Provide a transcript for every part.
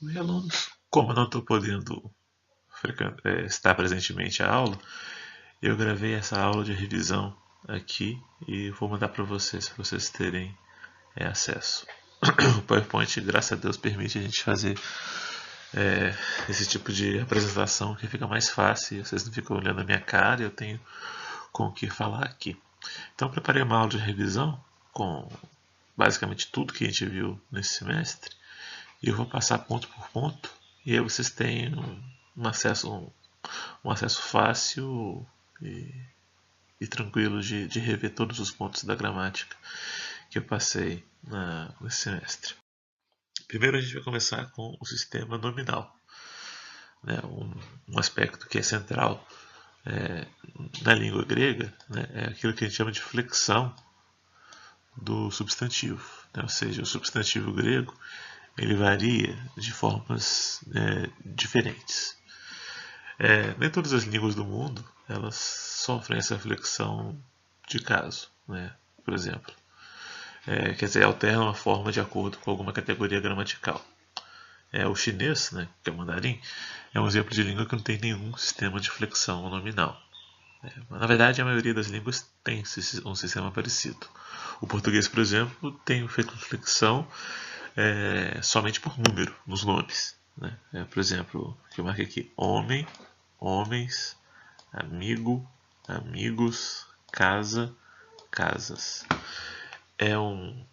Oi, alunos. Como eu não estou podendo estar presentemente à aula, eu gravei essa aula de revisão aqui e vou mandar para vocês terem acesso. O PowerPoint, graças a Deus, permite a gente fazer esse tipo de apresentação que fica mais fácil. Vocês não ficam olhando a minha cara e eu tenho com o que falar aqui. Então, preparei uma aula de revisão com basicamente tudo que a gente viu nesse semestre. E eu vou passar ponto por ponto. E aí vocês têm um acesso fácil e tranquilo de rever todos os pontos da gramática que eu passei nesse semestre. Primeiro a gente vai começar com o sistema nominal, né? Um aspecto que é central na língua grega, né? É aquilo que a gente chama de flexão do substantivo, né? Ou seja, o substantivo grego ele varia de formas diferentes. Nem todas as línguas do mundo elas sofrem essa flexão de caso, né? Por exemplo. Quer dizer, alternam a forma de acordo com alguma categoria gramatical. O chinês, né, que é o mandarim, é um exemplo de língua que não tem nenhum sistema de flexão nominal. Na verdade, a maioria das línguas tem um sistema parecido. O português, por exemplo, tem flexão somente por número nos nomes. Né? Por exemplo, que eu marquei aqui: homem, homens, amigo, amigos, casa, casas. É, um,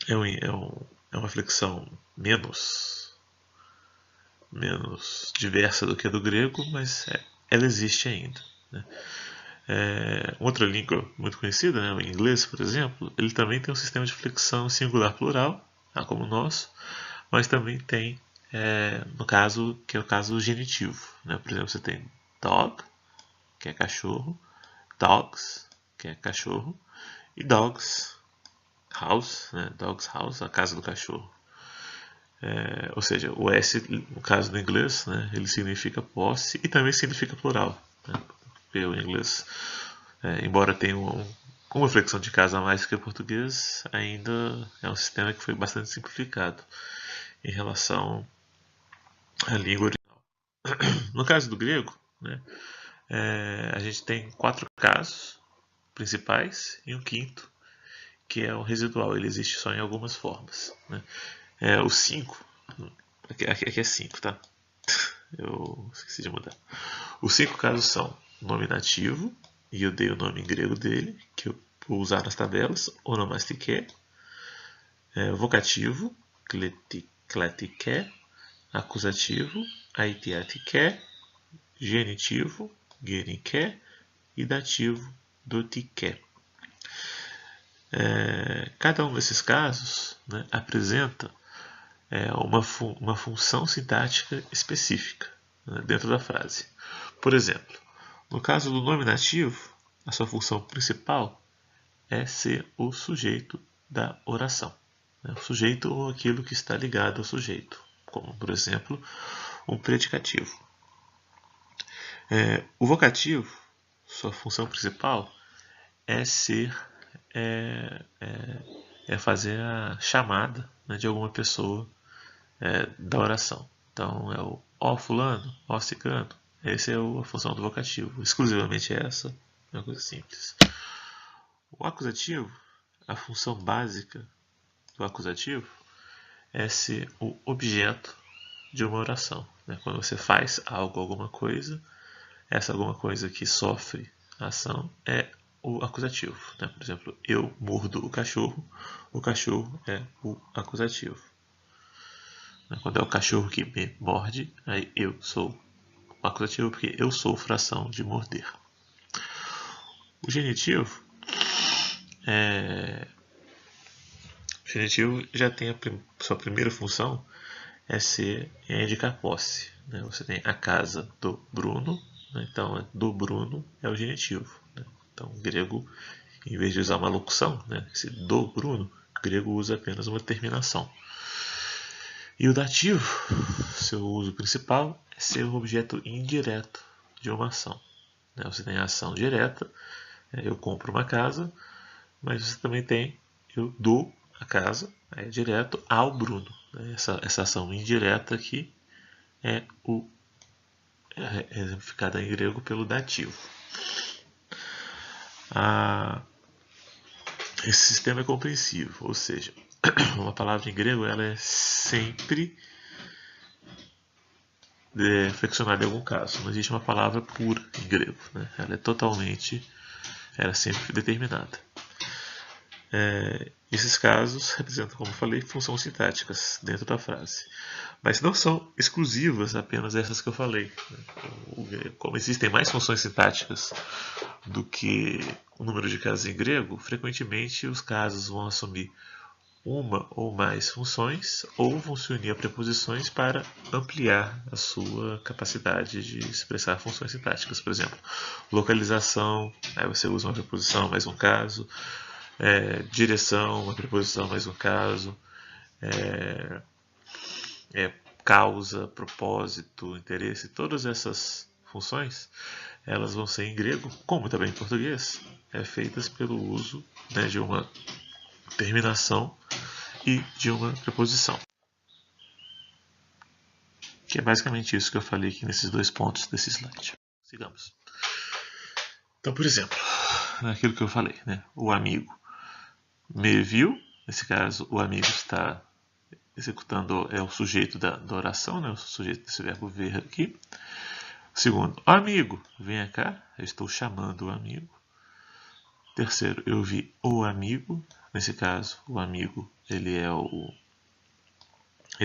é uma flexão menos diversa do que a do grego, mas ela existe ainda. Né? Outra língua muito conhecida, né, o inglês, por exemplo, ele também tem um sistema de flexão singular-plural, como o nosso, mas também tem, no caso, que é o caso genitivo. Né? Por exemplo, você tem dog, que é cachorro, dogs, que é cachorro, e dogs house, né? Dogs house, a casa do cachorro. Ou seja, o S, no caso do inglês, né, ele significa posse e também significa plural. Né? Porque o inglês, embora tenha uma flexão de casa a mais que o português, ainda é um sistema que foi bastante simplificado em relação à língua original. No caso do grego, né, a gente tem 4 casos principais e um quinto, que é o residual. Ele existe só em algumas formas. Né? O 5, aqui é 5, tá? Eu esqueci de mudar. Os 5 casos são nominativo, e eu dei o nome em grego dele, que eu vou usar nas tabelas, onomastike, vocativo, kletike, acusativo, aitiatike, genitivo, genike, e dativo, dotike. Cada um desses casos, né, apresenta uma função sintática específica, né, dentro da frase. Por exemplo, no caso do nominativo, a sua função principal é ser o sujeito da oração. Né, o sujeito ou aquilo que está ligado ao sujeito, como, por exemplo, um predicativo. O vocativo, sua função principal é ser fazer a chamada, né, de alguma pessoa da oração. Então é o ó fulano, ó ciclano. Essa é a função do vocativo. Exclusivamente essa. É uma coisa simples. O acusativo, a função básica do acusativo é ser o objeto de uma oração. Né? Quando você faz algo, alguma coisa, essa alguma coisa que sofre ação é o acusativo. Né? Por exemplo, eu mordo o cachorro é o acusativo. Quando é o cachorro que me morde, aí eu sou o acusativo porque eu sou fração de morder. O genitivo, já tem sua primeira função é indicar posse. Né? Você tem a casa do Bruno, né? Então do Bruno é o genitivo. Né? Então o grego, em vez de usar uma locução, né? Esse do Bruno, o grego usa apenas uma terminação. E o dativo, seu uso principal, é ser um objeto indireto de uma ação. Você tem a ação direta, eu compro uma casa, mas você também tem, eu dou a casa direto ao Bruno. Essa ação indireta aqui é exemplificada em grego pelo dativo. Esse sistema é compreensível, ou seja, uma palavra em grego ela é sempre flexionada em algum caso. Não existe uma palavra pura em grego, né? Ela é sempre determinada. Esses casos representam, como eu falei, funções sintáticas dentro da frase. Mas não são exclusivas apenas essas que eu falei. Como existem mais funções sintáticas do que o número de casos em grego, frequentemente os casos vão assumir uma ou mais funções ou vão se unir a preposições para ampliar a sua capacidade de expressar funções sintáticas. Por exemplo, localização, aí você usa uma preposição mais um caso, direção, uma preposição mais um caso, causa, propósito, interesse, todas essas funções elas vão ser em grego, como também em português, feitas pelo uso de uma terminação e de uma preposição. Que é basicamente isso que eu falei aqui nesses dois pontos desse slide. Sigamos. Então, por exemplo, aquilo que eu falei, né? O amigo me viu, nesse caso o amigo está executando o sujeito da oração, né? O sujeito desse verbo ver aqui. Segundo, amigo, venha cá, eu estou chamando o amigo. Terceiro, eu vi o amigo, nesse caso o amigo ele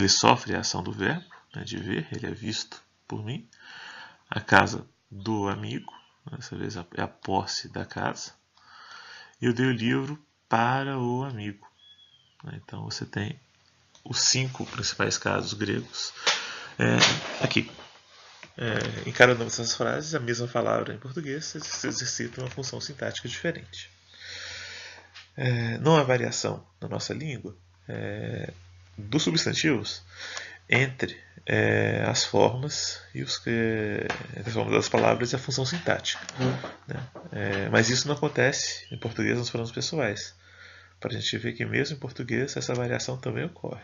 sofre a ação do verbo, né, de ver, ele é visto por mim. A casa do amigo, dessa vez é a posse da casa. E eu dei o livro para o amigo. Então você tem os 5 principais casos gregos aqui. Em cada uma dessas frases, a mesma palavra em português se exercita uma função sintática diferente. Não há variação na nossa língua dos substantivos entre as formas e entre as formas das palavras e a função sintática. Né? Mas isso não acontece em português nos pronomes pessoais. Para a gente ver que mesmo em português essa variação também ocorre.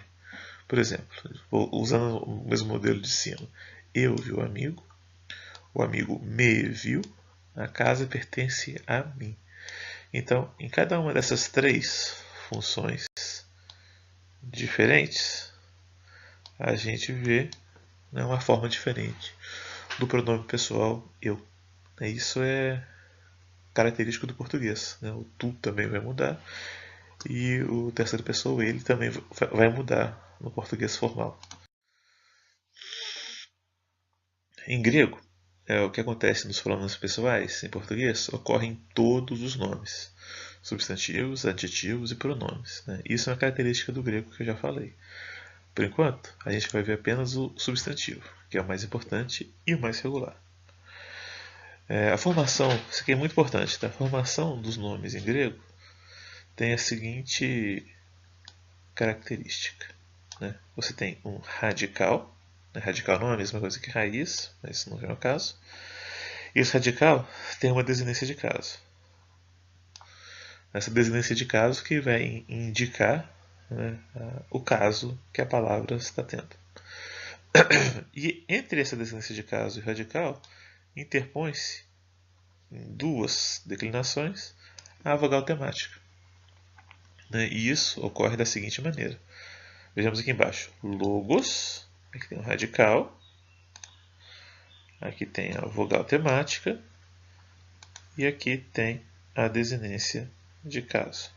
Por exemplo, usando o mesmo modelo de cima, eu vi o amigo me viu, a casa pertence a mim. Então, em cada uma dessas 3 funções diferentes, a gente vê uma forma diferente do pronome pessoal eu. Isso é característico do português. O tu também vai mudar e o terceira pessoa ele também vai mudar no português formal. Em grego, o que acontece nos pronomes pessoais em português ocorre em todos os nomes, substantivos, adjetivos e pronomes. Isso é uma característica do grego que eu já falei. Por enquanto, a gente vai ver apenas o substantivo, que é o mais importante e o mais regular. A formação, isso aqui é muito importante, a formação dos nomes em grego tem a seguinte característica. Você tem um radical, radical não é a mesma coisa que raiz, mas isso não é o caso. E esse radical tem uma desinência de caso. Essa desinência de caso que vai indicar o caso que a palavra está tendo. E entre essa desinência de caso e radical, interpõe-se em 2 declinações a vogal temática. E isso ocorre da seguinte maneira. Vejamos aqui embaixo. Logos, aqui tem um radical, aqui tem a vogal temática e aqui tem a desinência de caso.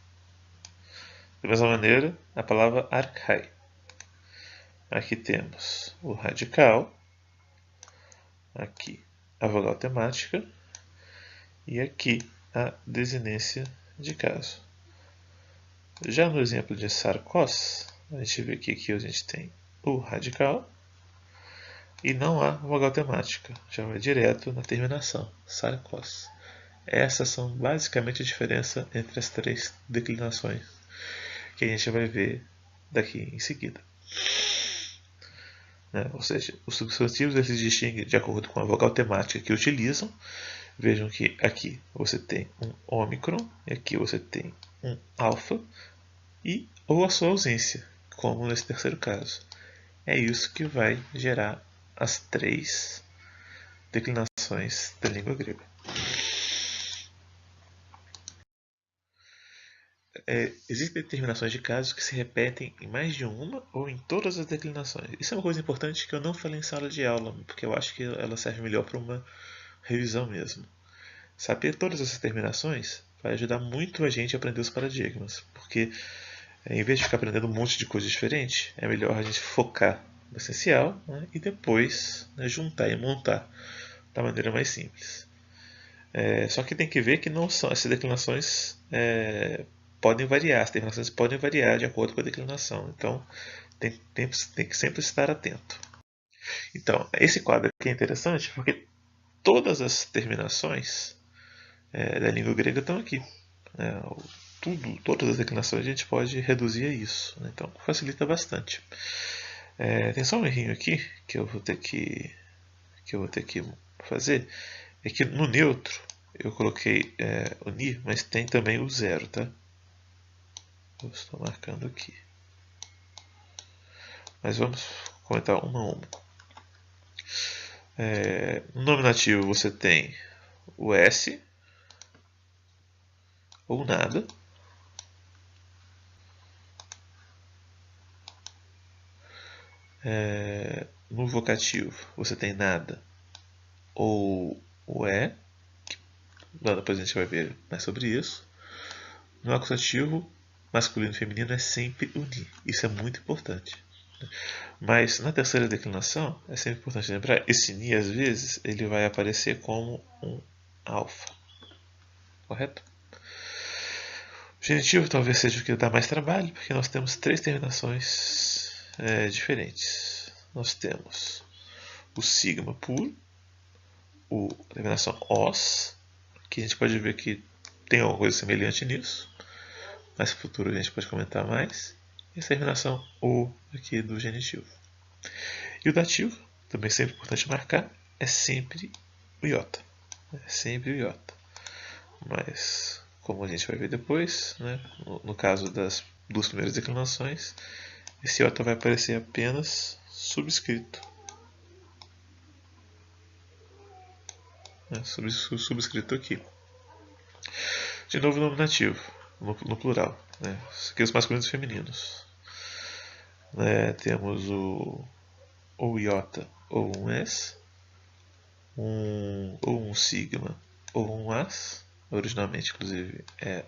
Da mesma maneira, a palavra archai. Aqui temos o radical, aqui a vogal temática e aqui a desinência de caso. Já no exemplo de sarkos, a gente vê que aqui a gente tem o radical e não há vogal temática, já vai direto na terminação, sarkos. Essas são basicamente a diferença entre as 3 declinações que a gente vai ver daqui em seguida. Ou seja, os substantivos eles se distinguem de acordo com a vogal temática que utilizam. Vejam que aqui você tem um ômicron, e aqui você tem um alfa, ou a sua ausência, como nesse terceiro caso. É isso que vai gerar as 3 declinações da língua grega. Existem determinações de casos que se repetem em mais de uma ou em todas as declinações. Isso é uma coisa importante que eu não falei em sala de aula, porque eu acho que ela serve melhor para uma revisão mesmo. Saber todas essas terminações vai ajudar muito a gente a aprender os paradigmas, porque em vez de ficar aprendendo um monte de coisa diferente, é melhor a gente focar no essencial, né, e depois, né, juntar e montar da maneira mais simples. Só que tem que ver que não são essas declinações podem variar, as terminações podem variar de acordo com a declinação. Então tem que sempre estar atento. Então, esse quadro aqui é interessante porque todas as terminações da língua grega estão aqui. Né? Todas as declinações a gente pode reduzir a isso. Né? Então facilita bastante. Tem só um errinho aqui que eu vou ter que fazer. É que no neutro eu coloquei o ni, mas tem também o zero, tá? Eu estou marcando aqui. Mas vamos comentar uma a uma. No nominativo você tem o S ou nada. No vocativo você tem nada ou o E. Depois a gente vai ver mais sobre isso. No acusativo, masculino e feminino é sempre o ni. Isso é muito importante. Mas na terceira declinação, é sempre importante lembrar, esse ni às vezes ele vai aparecer como um alfa. Correto? O genitivo talvez seja o que dá mais trabalho, porque nós temos 3 terminações diferentes. Nós temos o sigma puro, a terminação os, que a gente pode ver que tem alguma coisa semelhante nisso. Mais no futuro a gente pode comentar mais. E a terminação o aqui do genitivo. E o dativo, também sempre importante marcar, é sempre o iota. É sempre o iota. Mas, como a gente vai ver depois, né, no caso das 2 primeiras declinações, esse iota vai aparecer apenas subscrito. Subscrito aqui. De novo, nominativo, no plural. Né? Aqui os masculinos e femininos. Temos ou iota ou um S, ou um sigma ou um as. Originalmente, inclusive, é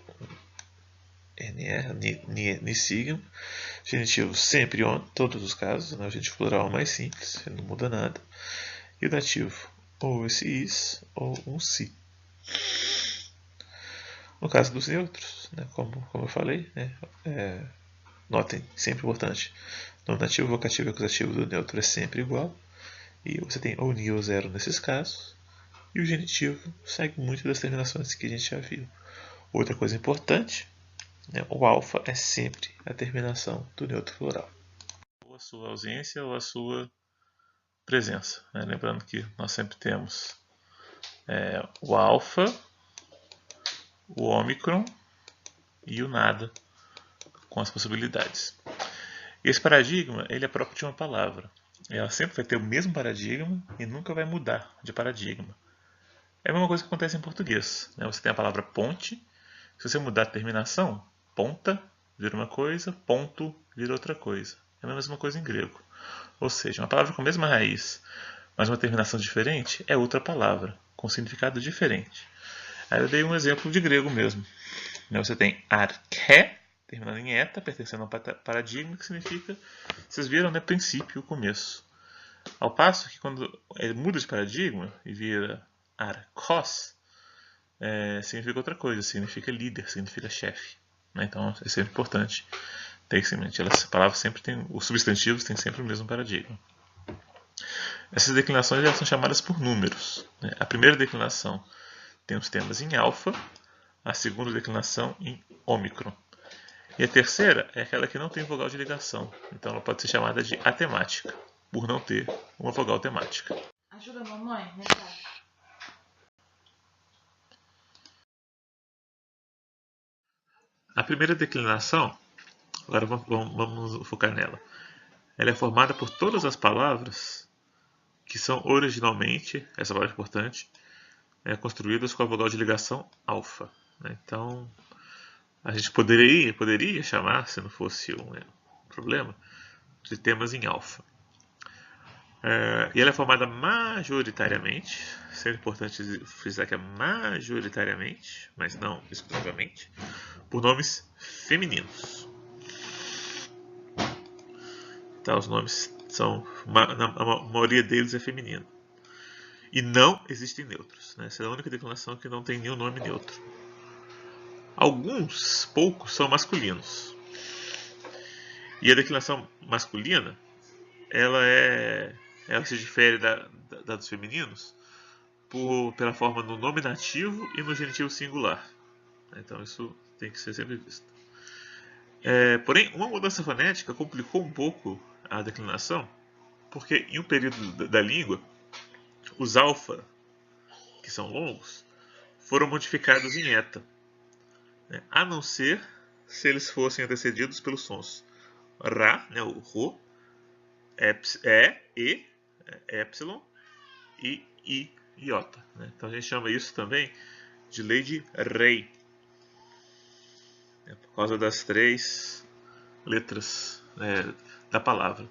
NR, ni sigma. Genitivo sempre on, todos os casos. Né? O genitivo plural é o mais simples, ele não muda nada. E o dativo, ou esse is ou um si. No caso dos neutros, né, como eu falei, né, notem, sempre importante, nominativo, vocativo e acusativo do neutro é sempre igual, e você tem ou ni ou zero nesses casos, e o genitivo segue muito das terminações que a gente já viu. Outra coisa importante, né, o alfa é sempre a terminação do neutro plural. Ou a sua ausência ou a sua presença. Né? Lembrando que nós sempre temos o alfa, o ômicron e o nada com as possibilidades. Esse paradigma ele é próprio de uma palavra. Ela sempre vai ter o mesmo paradigma e nunca vai mudar de paradigma. É a mesma coisa que acontece em português. Né? Você tem a palavra ponte. Se você mudar a terminação, ponta vira uma coisa, ponto vira outra coisa. É a mesma coisa em grego. Ou seja, uma palavra com a mesma raiz, mas uma terminação diferente, é outra palavra, com significado diferente. Aí eu dei um exemplo de grego mesmo. Você tem arché, terminando em eta, pertencendo a um paradigma, que significa, vocês viram, né, princípio, o começo. Ao passo que quando ele muda de paradigma e vira arcos, significa outra coisa, significa líder, significa chefe. Né? Então é sempre importante ter isso em mente. Essas palavras sempre têm, os substantivos têm sempre o mesmo paradigma. Essas declinações elas são chamadas por números. Né? A primeira declinação tem os temas em alfa, a segunda declinação em ômicron. E a terceira é aquela que não tem vogal de ligação, então ela pode ser chamada de atemática, por não ter uma vogal temática. Ajuda a mamãe, né, A primeira declinação Agora vamos focar nela. Ela é formada por todas as palavras que são originalmente, essa palavra é importante, construídas com a vogal de ligação alfa. Então, a gente poderia chamar, se não fosse um problema, de temas em alfa. E ela é formada majoritariamente, sempre importante frisar que é majoritariamente, mas não exclusivamente, por nomes femininos. Tá, os nomes são, a maioria deles é feminino. E não existem neutros. Essa é a única declinação que não tem nenhum nome neutro. Poucos, são masculinos. E a declinação masculina, ela se difere da dos femininos pela forma no nominativo e no genitivo singular. Então isso tem que ser sempre visto. Porém, uma mudança fonética complicou um pouco a declinação, porque em um período da língua, os alfa, que são longos, foram modificados em eta, a não ser se eles fossem antecedidos pelos sons Ra, o Ro, E, Epsilon e I, Iota. Então a gente chama isso também de lei de Rey, por causa das 3 letras da palavra.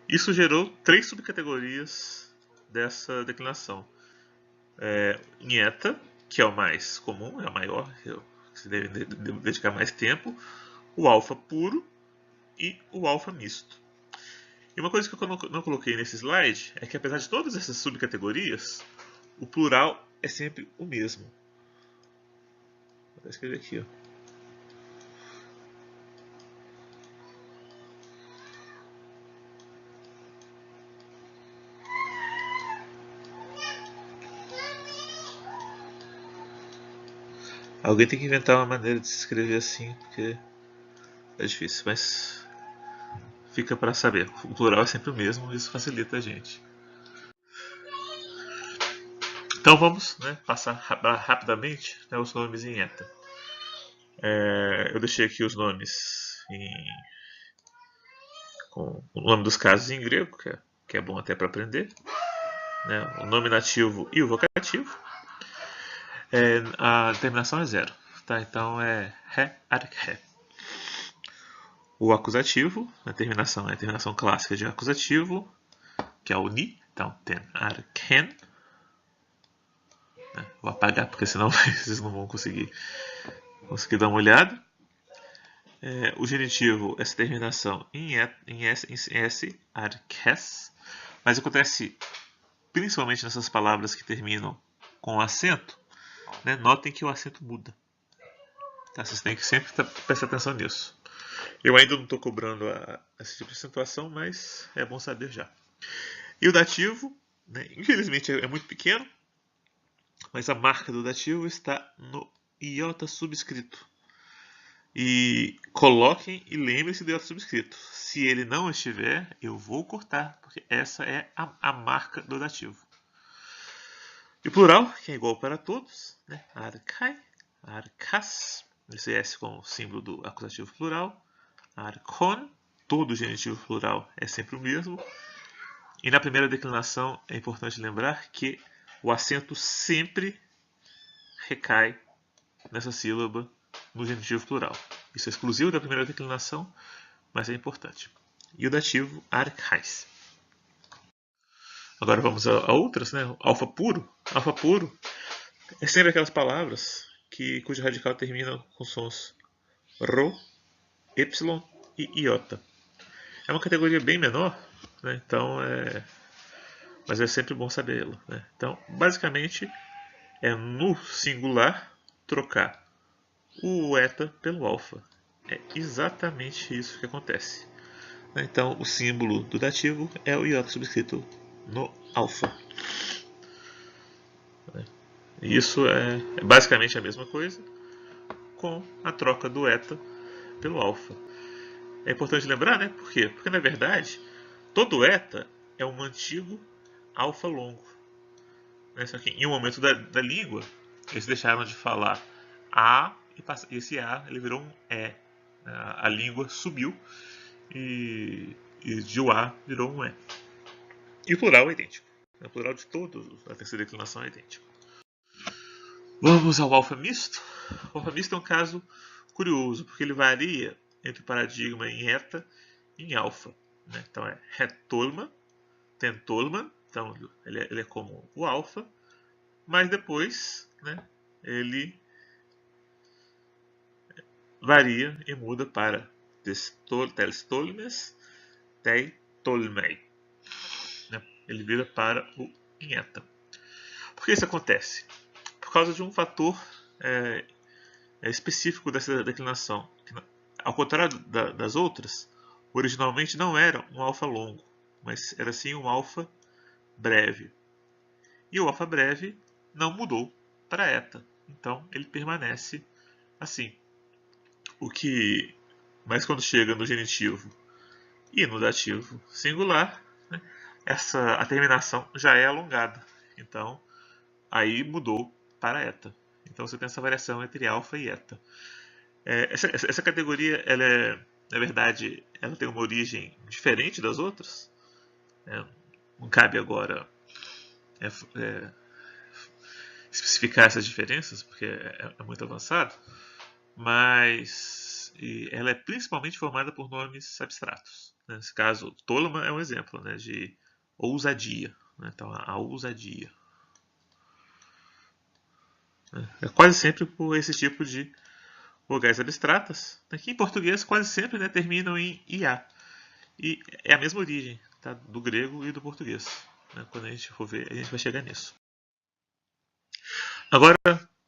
Isso gerou 3 subcategorias dessa declinação. Em eta, que é o mais comum, é o maior, que se deve dedicar mais tempo, o alfa puro e o alfa misto. E uma coisa que eu não coloquei nesse slide é que, apesar de todas essas subcategorias, o plural é sempre o mesmo. Vou escrever aqui, ó. Alguém tem que inventar uma maneira de se escrever assim, porque é difícil, mas fica para saber. O plural é sempre o mesmo, isso facilita a gente. Então vamos passar rapidamente os nomes em eta. Eu deixei aqui os nomes com o nome dos casos em grego, que é bom até para aprender. O nominativo e o vocativo. A terminação é 0. Tá? Então é ré, arc, ré. O acusativo, a terminação é a terminação clássica de acusativo, que é o ni. Então, ten, arken. Vou apagar, porque senão vocês não vão conseguir dar uma olhada. O genitivo, essa terminação em S, arques. Mas acontece principalmente nessas palavras que terminam com acento. Notem que o acento muda. Tá? Vocês têm que sempre prestar atenção nisso. Eu ainda não estou cobrando esse tipo de situação, mas é bom saber já. E o dativo, infelizmente é muito pequeno, mas a marca do dativo está no iota subscrito. E coloquem e lembrem-se do iota subscrito. Se ele não estiver, eu vou cortar, porque essa é a marca do dativo. E o plural, que é igual para todos, arcai, arcas, esse S com o símbolo do acusativo plural, arcon, todo genitivo plural é sempre o mesmo. E na primeira declinação é importante lembrar que o acento sempre recai nessa sílaba no genitivo plural. Isso é exclusivo da primeira declinação, mas é importante. E o dativo arcais. Agora vamos a outras, Alfa puro. Alfa puro é sempre aquelas palavras cujo radical termina com sons Rho, Y e Iota. É uma categoria bem menor, então mas é sempre bom sabê-lo. Então, basicamente, é no singular trocar o eta pelo alfa. É exatamente isso que acontece. Então, o símbolo do dativo é o iota subscrito no alfa. Isso é basicamente a mesma coisa com a troca do eta pelo alfa. É importante lembrar, por quê? Porque, na verdade, todo eta é um antigo alfa longo. Só que em um momento da língua, eles deixaram de falar A e esse A ele virou um E. a língua subiu e de o A virou um E. E o plural é idêntico. O plural de todos, a terceira declinação é idêntico. Vamos ao alfa misto. O alfa misto é um caso curioso, porque ele varia entre o paradigma em eta e em alfa. Né? Então é retolman, tentolman, então ele é como o alfa, mas depois, né, ele varia e muda para telstolmes, teitolmei. Né? Ele vira para o em eta. Por que isso acontece? Por causa de um fator específico dessa declinação. Que, ao contrário das outras, originalmente não era um alfa longo, mas era sim um alfa breve. E o alfa breve não mudou para eta. Então ele permanece assim. Mas quando chega no genitivo e no dativo singular, né, a terminação já é alongada. Então aí mudou para eta. Então você tem essa variação entre alfa e eta. Essa categoria, na verdade, ela tem uma origem diferente das outras. Não cabe agora especificar essas diferenças, porque é muito avançado, mas ela é principalmente formada por nomes abstratos. Nesse caso, Tolman é um exemplo, né, de ousadia. Né? Então, a ousadia. É quase sempre por esse tipo de vogais abstratas, né, que em português quase sempre, né, terminam em IA. E é a mesma origem, tá, do grego e do português. Né? Quando a gente for ver, a gente vai chegar nisso. Agora,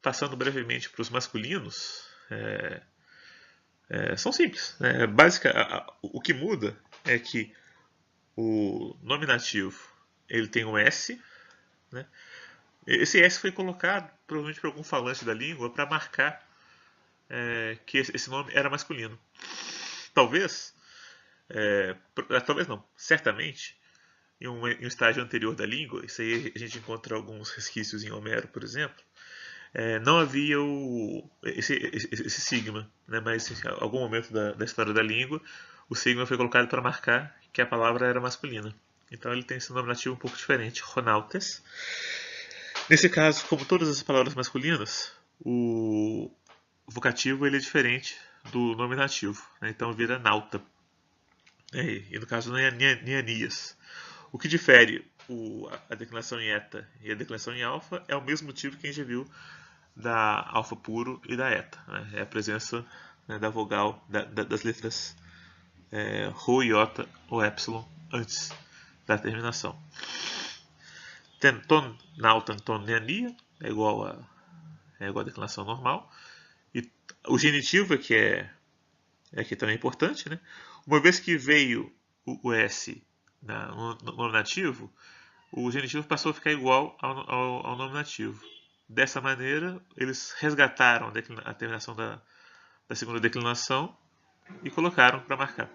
passando brevemente para os masculinos, são simples. Né? O que muda é que o nominativo ele tem um S. Né? Esse S foi colocado provavelmente por algum falante da língua para marcar que esse nome era masculino. Talvez não, certamente, em um estágio anterior da língua, isso aí a gente encontra alguns resquícios em Homero, por exemplo, não havia esse sigma, né? Mas em algum momento da história da língua, o sigma foi colocado para marcar que a palavra era masculina. Então ele tem esse nominativo um pouco diferente, Ronautes. Nesse caso, como todas as palavras masculinas, o vocativo ele é diferente do nominativo, né? Então vira nauta. E no caso, Neanias. O que difere a declinação em eta e a declinação em alfa é o mesmo motivo que a gente já viu da alfa puro e da eta. Né? É a presença, né, da vogal, das letras rho, iota ou epsilon antes da terminação. Ton, nautan, ton, neania é igual a declinação normal. E o genitivo que é também importante, né? Uma vez que veio o S no nominativo, o genitivo passou a ficar igual ao nominativo. Dessa maneira, eles resgataram a terminação da segunda declinação e colocaram para marcar.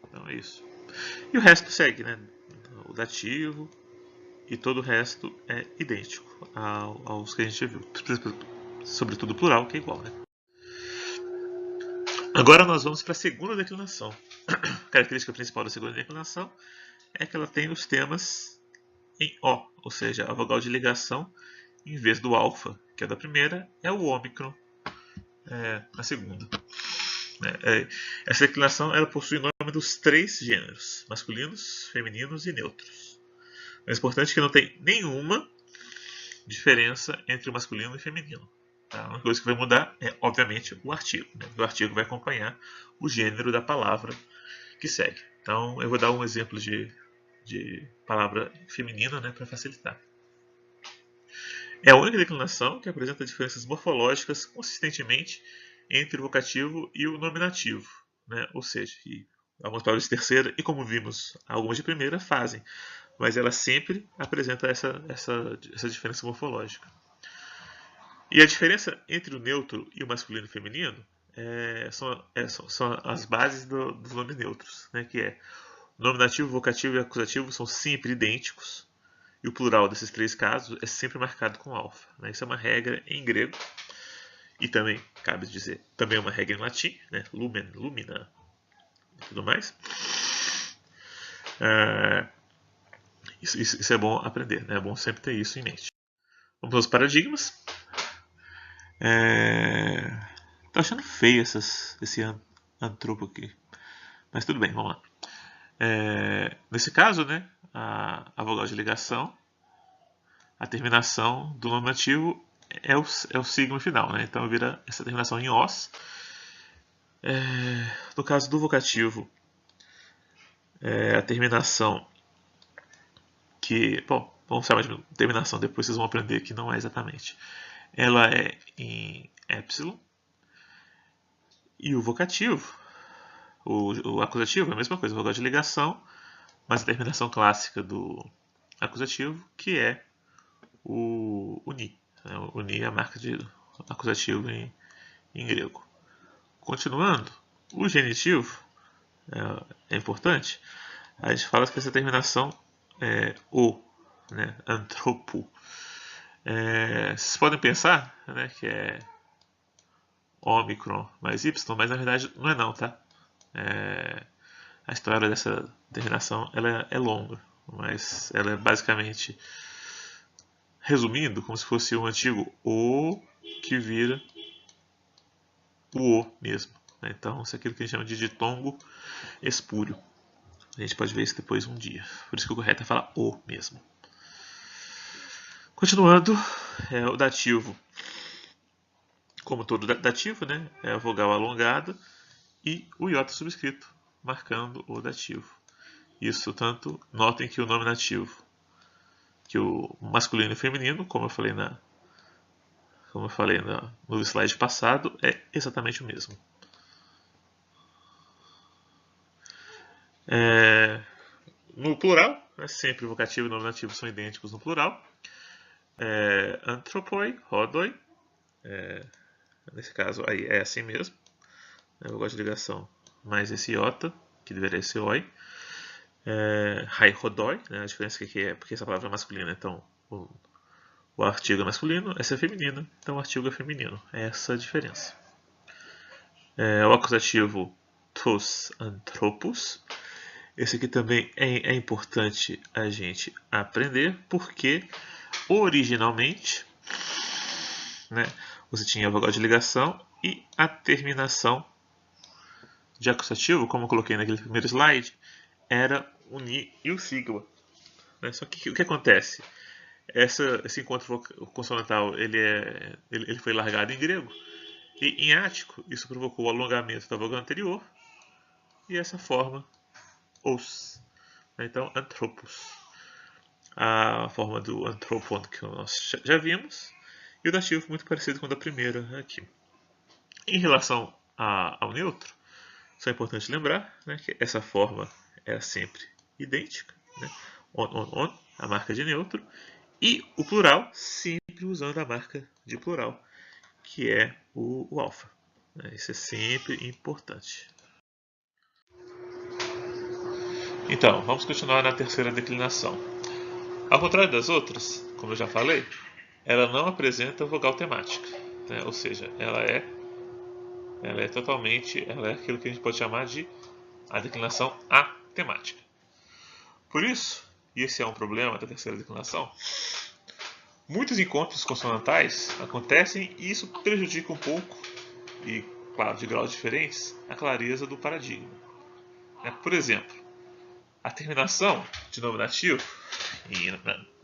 Então é isso. E o resto segue, né? O dativo e todo o resto é idêntico aos que a gente viu. Sobretudo o plural, que é igual, né? Agora nós vamos para a segunda declinação. A característica principal da segunda declinação é que ela tem os temas em O, ou seja, a vogal de ligação, em vez do alfa, que é da primeira, é o ômicron na segunda. Essa declinação ela possui o nome dos 3 gêneros, masculinos, femininos e neutros. Mas é importante que não tem nenhuma diferença entre o masculino e o feminino. Tá? A única coisa que vai mudar é, obviamente, o artigo. Né? O artigo vai acompanhar o gênero da palavra que segue. Então, eu vou dar um exemplo de palavra feminina, né, para facilitar. É a única declinação que apresenta diferenças morfológicas consistentemente entre o vocativo e o nominativo. Né? Ou seja, algumas palavras de terceira, e como vimos, algumas de primeira fazem, mas ela sempre apresenta essa diferença morfológica. E a diferença entre o neutro e o masculino e o feminino são as bases dos nomes neutros, né? Que é nominativo, vocativo e acusativo são sempre idênticos, e o plural desses 3 casos é sempre marcado com alfa. Né? Isso é uma regra em grego, e também, cabe dizer, também é uma regra em latim, né? Lumen, lumina e tudo mais. Isso é bom aprender, né? É bom sempre ter isso em mente. Vamos aos paradigmas. Tô achando feio esse antropo aqui, mas tudo bem, vamos lá. Nesse caso, né, a vogal de ligação, a terminação do nominativo é o sigma final, né? Então vira essa terminação em os. No caso do vocativo, a terminação que, bom, vamos chamar de terminação, depois vocês vão aprender que não é exatamente. Ela é em epsilon. E o vocativo, o acusativo é a mesma coisa, o vogal de ligação, mas a terminação clássica do acusativo, que é o ni. O ni é a marca de acusativo em grego. Continuando, o genitivo é importante. A gente fala que essa terminação é o, né, antropo. Vocês podem pensar, né, que é Ômicron mais Y, mas na verdade não é não, tá? A história dessa terminação ela é longa, mas ela é basicamente, resumindo, como se fosse um antigo O que vira o O mesmo. Então isso é aquilo que a gente chama de ditongo espúrio. A gente pode ver isso depois um dia. Por isso que o correto é falar O mesmo. Continuando, o dativo, como todo dativo, né, é a vogal alongada e o iota subscrito, marcando o dativo. Isso tanto, notem que o nominativo, que o masculino e o feminino, como eu falei no slide passado, é exatamente o mesmo. No plural, né, sempre o vocativo e o nominativo são idênticos no plural. Anthropoi, rodoi, nesse caso aí é assim mesmo. Eu gosto de ligação mais esse iota, que deveria ser oi. Hai rodoi, né, a diferença aqui é porque essa palavra é masculina, então o artigo é masculino, essa é feminina, então o artigo é feminino. É essa a diferença. O acusativo tos anthropos. Esse aqui também é importante a gente aprender, porque originalmente, né, você tinha a vogal de ligação e a terminação de acusativo, como eu coloquei naquele primeiro slide, era o ni e o sigma. Né? Só que o que acontece? Esse encontro consonantal ele foi largado em grego, e em ático isso provocou o alongamento da vogal anterior e essa forma os. Então, anthropos. A forma do anthropon que nós já vimos, e o dativo muito parecido com o da primeira aqui. Em relação ao neutro, só é importante lembrar, né, que essa forma é sempre idêntica, né, on, a marca de neutro, e o plural sempre usando a marca de plural, que é o alfa. Isso é sempre importante. Então, vamos continuar na terceira declinação. Ao contrário das outras, como eu já falei, ela não apresenta vogal temática, né? Ou seja, ela é aquilo que a gente pode chamar de a declinação atemática. Por isso, e esse é um problema da terceira declinação, muitos encontros consonantais acontecem e isso prejudica um pouco, e claro, de graus diferentes, a clareza do paradigma. Por exemplo, a terminação de nominativo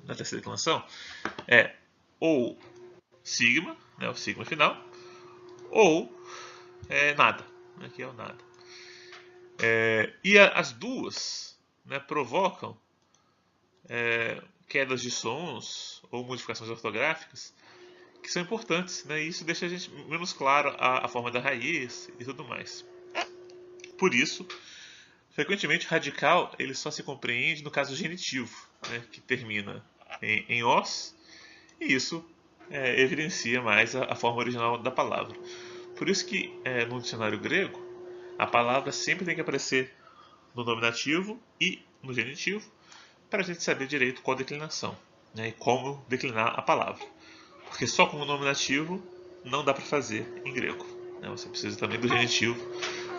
na terceira declinação é ou sigma, né, o sigma final, ou nada, aqui é o nada. E as duas, né, provocam quedas de sons ou modificações ortográficas que são importantes, né, e isso deixa a gente menos claro a forma da raiz e tudo mais. Por isso, frequentemente radical ele só se compreende no caso genitivo, né, que termina em os, e isso evidencia mais a forma original da palavra. Por isso que no dicionário grego a palavra sempre tem que aparecer no nominativo e no genitivo para a gente saber direito qual declinação, né, e como declinar a palavra. Porque só com o nominativo não dá para fazer em grego, né? Você precisa também do genitivo,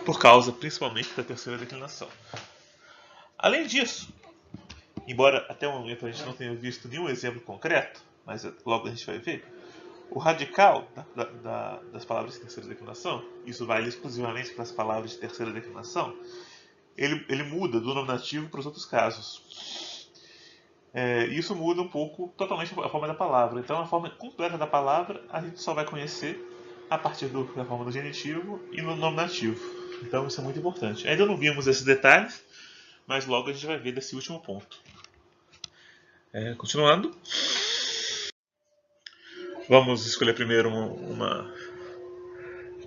por causa principalmente da terceira declinação. Além disso, embora até o momento a gente não tenha visto nenhum exemplo concreto, mas logo a gente vai ver, o radical das palavras de terceira declinação, isso vale exclusivamente para as palavras de terceira declinação, ele muda do nominativo para os outros casos. Isso muda um pouco, totalmente a forma da palavra. Então, a forma completa da palavra a gente só vai conhecer a partir da forma do genitivo e no nominativo. Então, isso é muito importante. Ainda não vimos esses detalhes, mas logo a gente vai ver desse último ponto. Continuando. Vamos escolher primeiro uma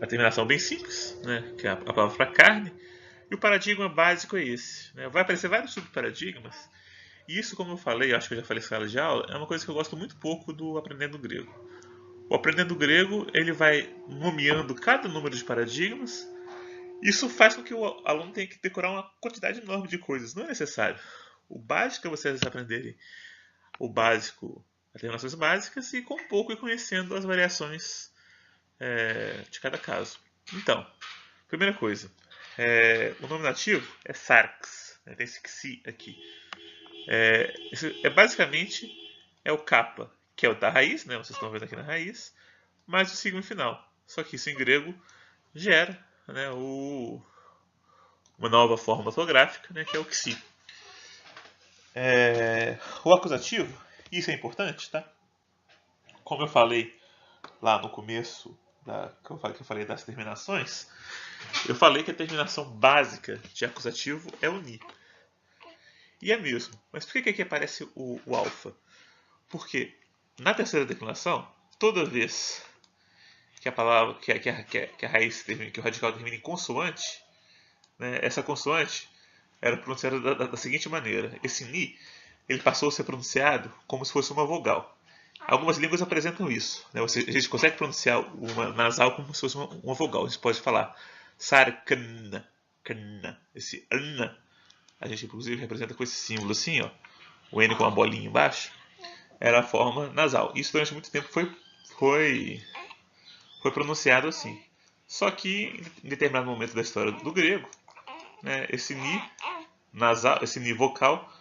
terminação bem simples, né, que é a palavra para carne. E o paradigma básico é esse. Né? Vai aparecer vários subparadigmas. E isso, como eu falei, acho que eu já falei em sala de aula, é uma coisa que eu gosto muito pouco do aprendendo grego. O aprendendo grego, ele vai nomeando cada número de paradigmas. Isso faz com que o aluno tenha que decorar uma quantidade enorme de coisas. Não é necessário. O básico é vocês aprenderem o básico, as terminações básicas, e com pouco ir conhecendo as variações de cada caso. Então, primeira coisa, o nominativo é sarx, tem esse xi aqui. Basicamente o kappa, que é o da raiz, né? Vocês estão vendo aqui na raiz, mais o sigma final. Só que isso em grego gera, né, uma nova forma ortográfica, né, que é o xi. O acusativo, isso é importante, tá? Como eu falei lá no começo que eu falei das terminações, eu falei que a terminação básica de acusativo é o ni. E é mesmo. Mas por que aqui aparece o alfa? Porque na terceira declinação, toda vez que a palavra, que a raiz termina, que o radical termina em consoante, né, essa consoante era pronunciada da seguinte maneira: esse ni, ele passou a ser pronunciado como se fosse uma vogal. Algumas línguas apresentam isso, né? A gente consegue pronunciar uma nasal como se fosse uma vogal. A gente pode falar sarkna, esse anna, a gente inclusive representa com esse símbolo assim, ó, o N com uma bolinha embaixo, era a forma nasal. Isso durante muito tempo foi pronunciado assim. Só que em determinado momento da história do grego, né, esse ni nasal, esse ni vocal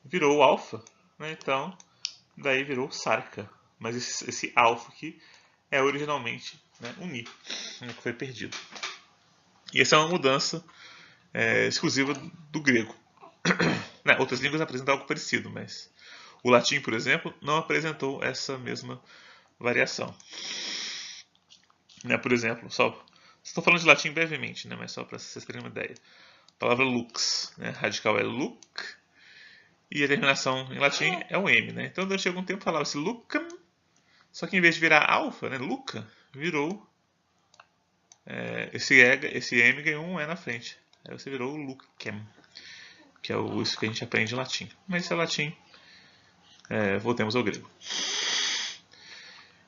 virou alfa, né? Então daí virou sarca. Mas esse alfa aqui é originalmente, né, um ni, né, que foi perdido. E essa é uma mudança exclusiva do grego. Né, outras línguas apresentam algo parecido, mas o latim, por exemplo, não apresentou essa mesma variação. Né, por exemplo, estou falando de latim brevemente, né, mas só para vocês terem uma ideia. A palavra lux, né, radical é luc, e a terminação em latim é o M. Né? Então, durante algum tempo falava-se lucam, só que em vez de virar alfa, né, luca, virou esse M ganhou um E na frente. Aí você virou o lucem, que é isso que a gente aprende em latim. Mas isso é latim. Voltemos ao grego.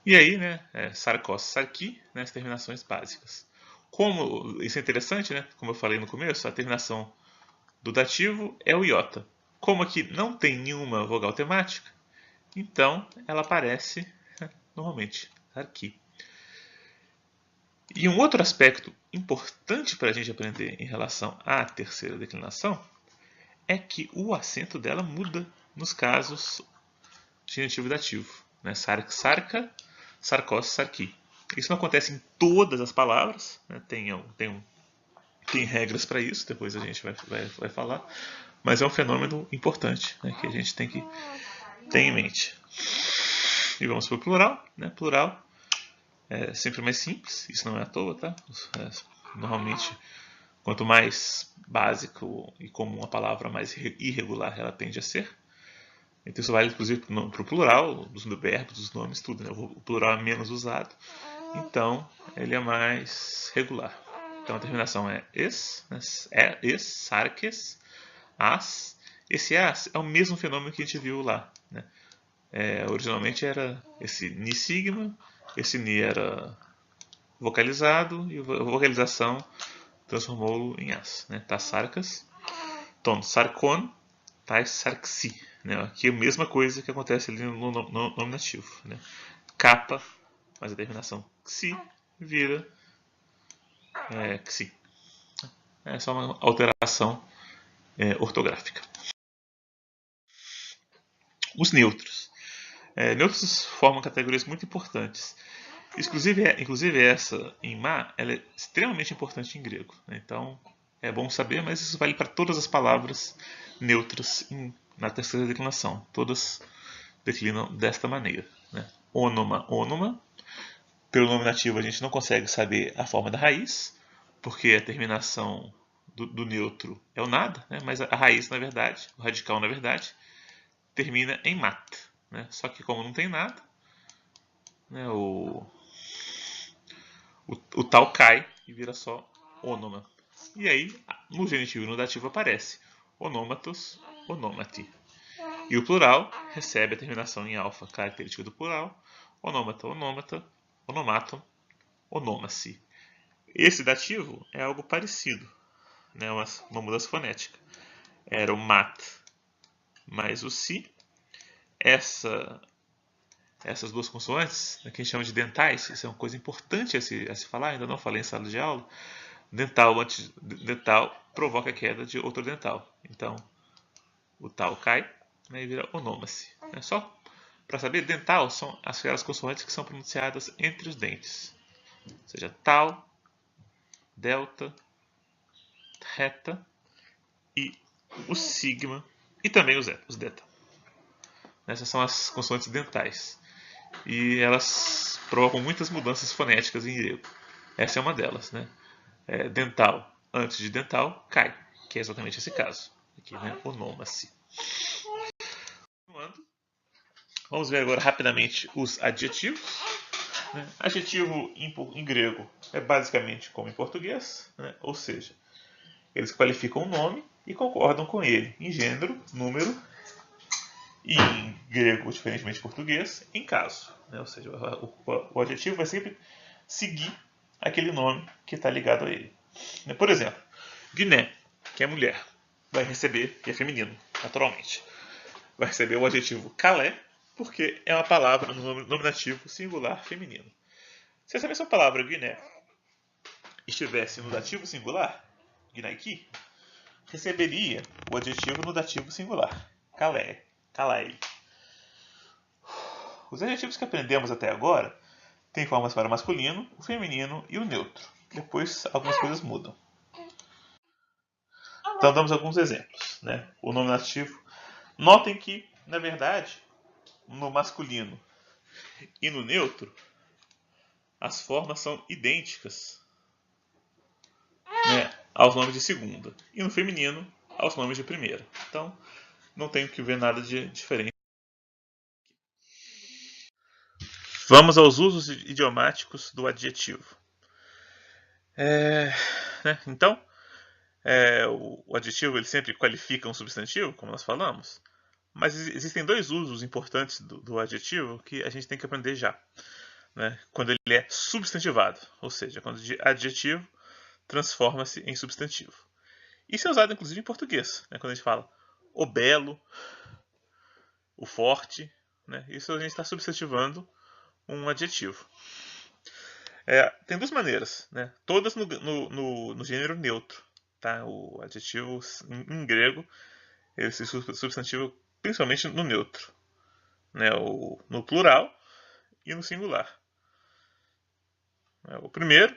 E aí, né, sarkos, sarki, né, as terminações básicas. Como isso é interessante, né, como eu falei no começo, a terminação do dativo é o iota. Como aqui não tem nenhuma vogal temática, então ela aparece normalmente aqui. E um outro aspecto importante para a gente aprender em relação à terceira declinação é que o acento dela muda nos casos genitivo e dativo. Né? Sarca, sarkos, sarki. Isso não acontece em todas as palavras, né? Tem regras para isso, depois a gente vai falar, mas é um fenômeno importante, né, que a gente tem que ter em mente. E vamos para o plural. Né? Plural é sempre mais simples, isso não é à toa, tá? Normalmente, quanto mais básico e comum a palavra, mais irregular ela tende a ser. Então isso vale inclusive para o plural, dos verbos, dos nomes, tudo. Né? O plural é menos usado, então ele é mais regular. Então a terminação é es, né? Sarques, as. Esse as é o mesmo fenômeno que a gente viu lá. Né? Originalmente era esse ni sigma, esse ni era vocalizado e a vocalização transformou-lo em as. Né? Tá sarcas, tom sarcon, tá sarxi. Né? Aqui é a mesma coisa que acontece ali no nominativo. Né? Capa, mas a terminação xi vira xi. É só uma alteração ortográfica. Os neutros. Neutros formam categorias muito importantes. Inclusive essa em Ma, ela é extremamente importante em grego. Né? Então é bom saber, mas isso vale para todas as palavras neutras na terceira declinação. Todas declinam desta maneira. Né? Ônoma, ônoma. Pelo nominativo a gente não consegue saber a forma da raiz, porque a terminação do neutro é o nada, né? Mas a raiz, na verdade, o radical, na verdade, termina em mat. Né? Só que como não tem nada, né, o tal cai e vira só ônoma. E aí, no genitivo e no dativo aparece onômatos, onômati. E o plural recebe a terminação em alfa, característica do plural, onômata, onômata, onomaton, onoma-se. Esse dativo é algo parecido, né? Uma mudança fonética. Era o mat mais o si. Essas duas consoantes, que a gente chama de dentais, isso é uma coisa importante a se falar, ainda não falei em sala de aula. Dental provoca a queda de outro dental. Então, o tal cai, né, e vira onoma-se. Só para saber, dental são aquelas consoantes que são pronunciadas entre os dentes. Ou seja, tal, delta, reta e o sigma e também os delta. Essas são as consoantes dentais. E elas provocam muitas mudanças fonéticas em grego. Essa é uma delas, né? Dental antes de dental cai, que é exatamente esse caso. Aqui, né? Onoma-se. Vamos ver agora rapidamente os adjetivos. Né? Adjetivo em grego é basicamente como em português, né? Ou seja, eles qualificam o nome e concordam com ele em gênero, número e em grego, diferentemente de português, em caso. Né? Ou seja, o adjetivo vai sempre seguir aquele nome que está ligado a ele. Por exemplo, Guiné, que é mulher, vai receber, que é feminino, naturalmente, vai receber o adjetivo calé, porque é uma palavra no nominativo singular feminino. Se essa mesma palavra Guiné estivesse no dativo singular, Guinaiki, receberia o adjetivo no dativo singular, calé, calai. Os adjetivos que aprendemos até agora têm formas para o masculino, o feminino e o neutro. Depois algumas coisas mudam. Então damos alguns exemplos. Né? O nominativo. Notem que, na verdade, no masculino e no neutro, as formas são idênticas, né, aos nomes de segunda. E no feminino, aos nomes de primeira. Então, não tem que ver nada de diferente. Vamos aos usos idiomáticos do adjetivo. Né? Então, o adjetivo ele sempre qualifica um substantivo, como nós falamos, mas existem dois usos importantes do adjetivo que a gente tem que aprender já. Né? Quando ele é substantivado, ou seja, quando de adjetivo transforma-se em substantivo. Isso é usado inclusive em português, né? Quando a gente fala o belo, o forte, né? Isso a gente está substantivando um adjetivo. Tem duas maneiras, né? Todas no gênero neutro. Tá? O adjetivo em grego ele se substantiva principalmente no neutro, né? No plural e no singular. O primeiro,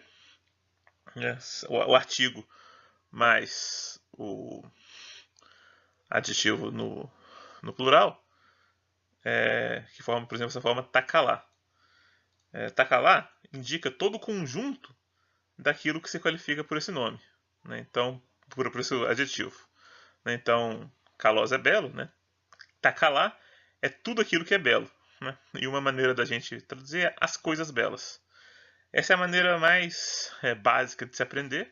né? O artigo mais o adjetivo no plural, que forma, por exemplo, essa forma takalá. Takalá indica todo o conjunto daquilo que se qualifica por esse nome, né? Então, por esse adjetivo. Né? Então, kalos é belo, né? Takalá é tudo aquilo que é belo. Né? E uma maneira da gente traduzir é as coisas belas. Essa é a maneira mais básica de se aprender,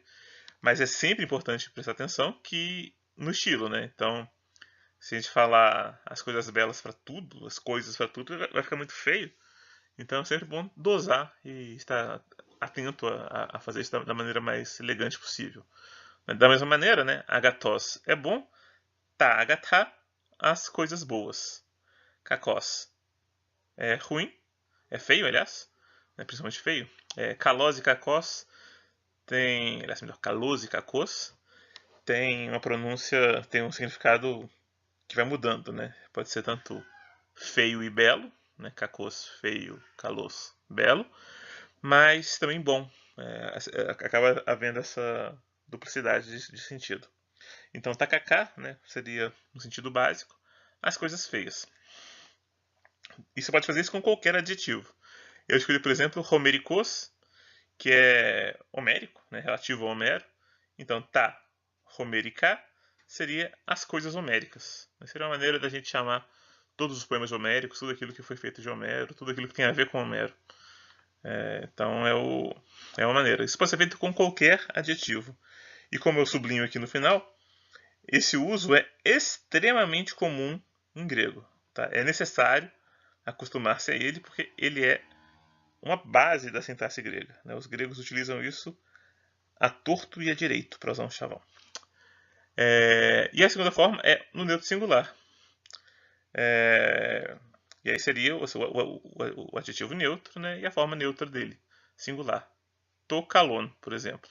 mas é sempre importante prestar atenção que no estilo, né? Então, se a gente falar as coisas belas para tudo, as coisas para tudo, vai ficar muito feio. Então é sempre bom dosar e estar atento a fazer isso da maneira mais elegante possível. Da mesma maneira, né? Agathos é bom, tá, agatha, as coisas boas. Kakos é ruim, é feio, aliás. né, principalmente feio. Kalos e kakos tem, aliás, melhor, kalos e kakos tem uma pronúncia, tem um significado que vai mudando, né? Pode ser tanto feio e belo, né? Kakos, feio, kalos, belo, mas também bom. Acaba havendo essa duplicidade de sentido. Então, takaká, né, seria no sentido básico, as coisas feias. E você pode fazer isso com qualquer adjetivo. Eu escolhi, por exemplo, homerikos, que é homérico, né, relativo ao Homero. Então, tá, homeriká seria as coisas homéricas. Seria uma maneira da gente chamar todos os poemas homéricos, tudo aquilo que foi feito de Homero, tudo aquilo que tem a ver com Homero. Então, é uma maneira. Isso pode ser feito com qualquer adjetivo. E como eu sublinho aqui no final, esse uso é extremamente comum em grego. Tá? É necessário acostumar-se a ele, porque ele é uma base da sintaxe grega. Né? Os gregos utilizam isso a torto e a direito, para usar um chavão. E a segunda forma é no neutro singular. E aí seria o adjetivo neutro, né? E a forma neutra dele, singular. Tokalon, por exemplo.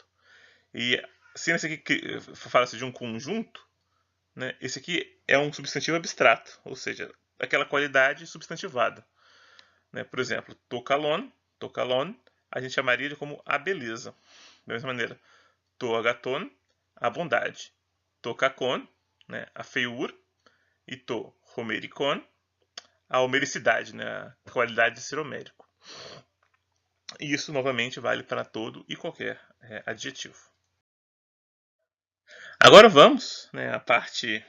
E se esse aqui fala-se de um conjunto, né? Esse aqui é um substantivo abstrato, ou seja, aquela qualidade substantivada. Né? Por exemplo, tokalon, a gente chamaria de como a beleza. Da mesma maneira, toagaton, a bondade. Tokakon, né? A feiura. E homerikon, a homericidade, né? A qualidade de ser homérico. E isso, novamente, vale para todo e qualquer adjetivo. Agora vamos, né, à parte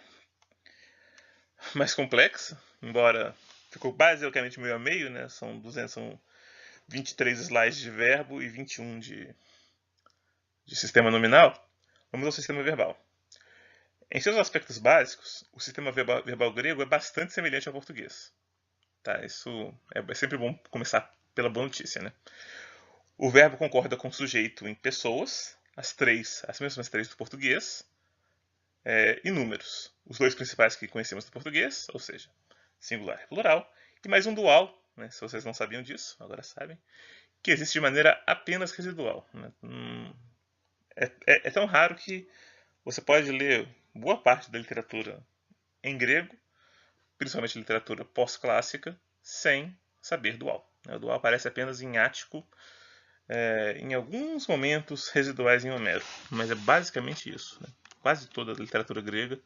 mais complexa, embora ficou basicamente meio a meio, né? São 23 slides de verbo e 21 de sistema nominal. Vamos ao sistema verbal. Em seus aspectos básicos, o sistema verbal grego é bastante semelhante ao português. Tá? Isso é sempre bom começar pela boa notícia, né? O verbo concorda com o sujeito em pessoas, as mesmas três do português, e números. Os dois principais que conhecemos do português, ou seja, singular e plural, e mais um dual, né, se vocês não sabiam disso, agora sabem, que existe de maneira apenas residual. Né? É tão raro que você pode ler boa parte da literatura em grego, principalmente literatura pós-clássica, sem saber dual. O dual aparece apenas em ático, em alguns momentos residuais em Homero, mas é basicamente isso. Né? Quase toda a literatura grega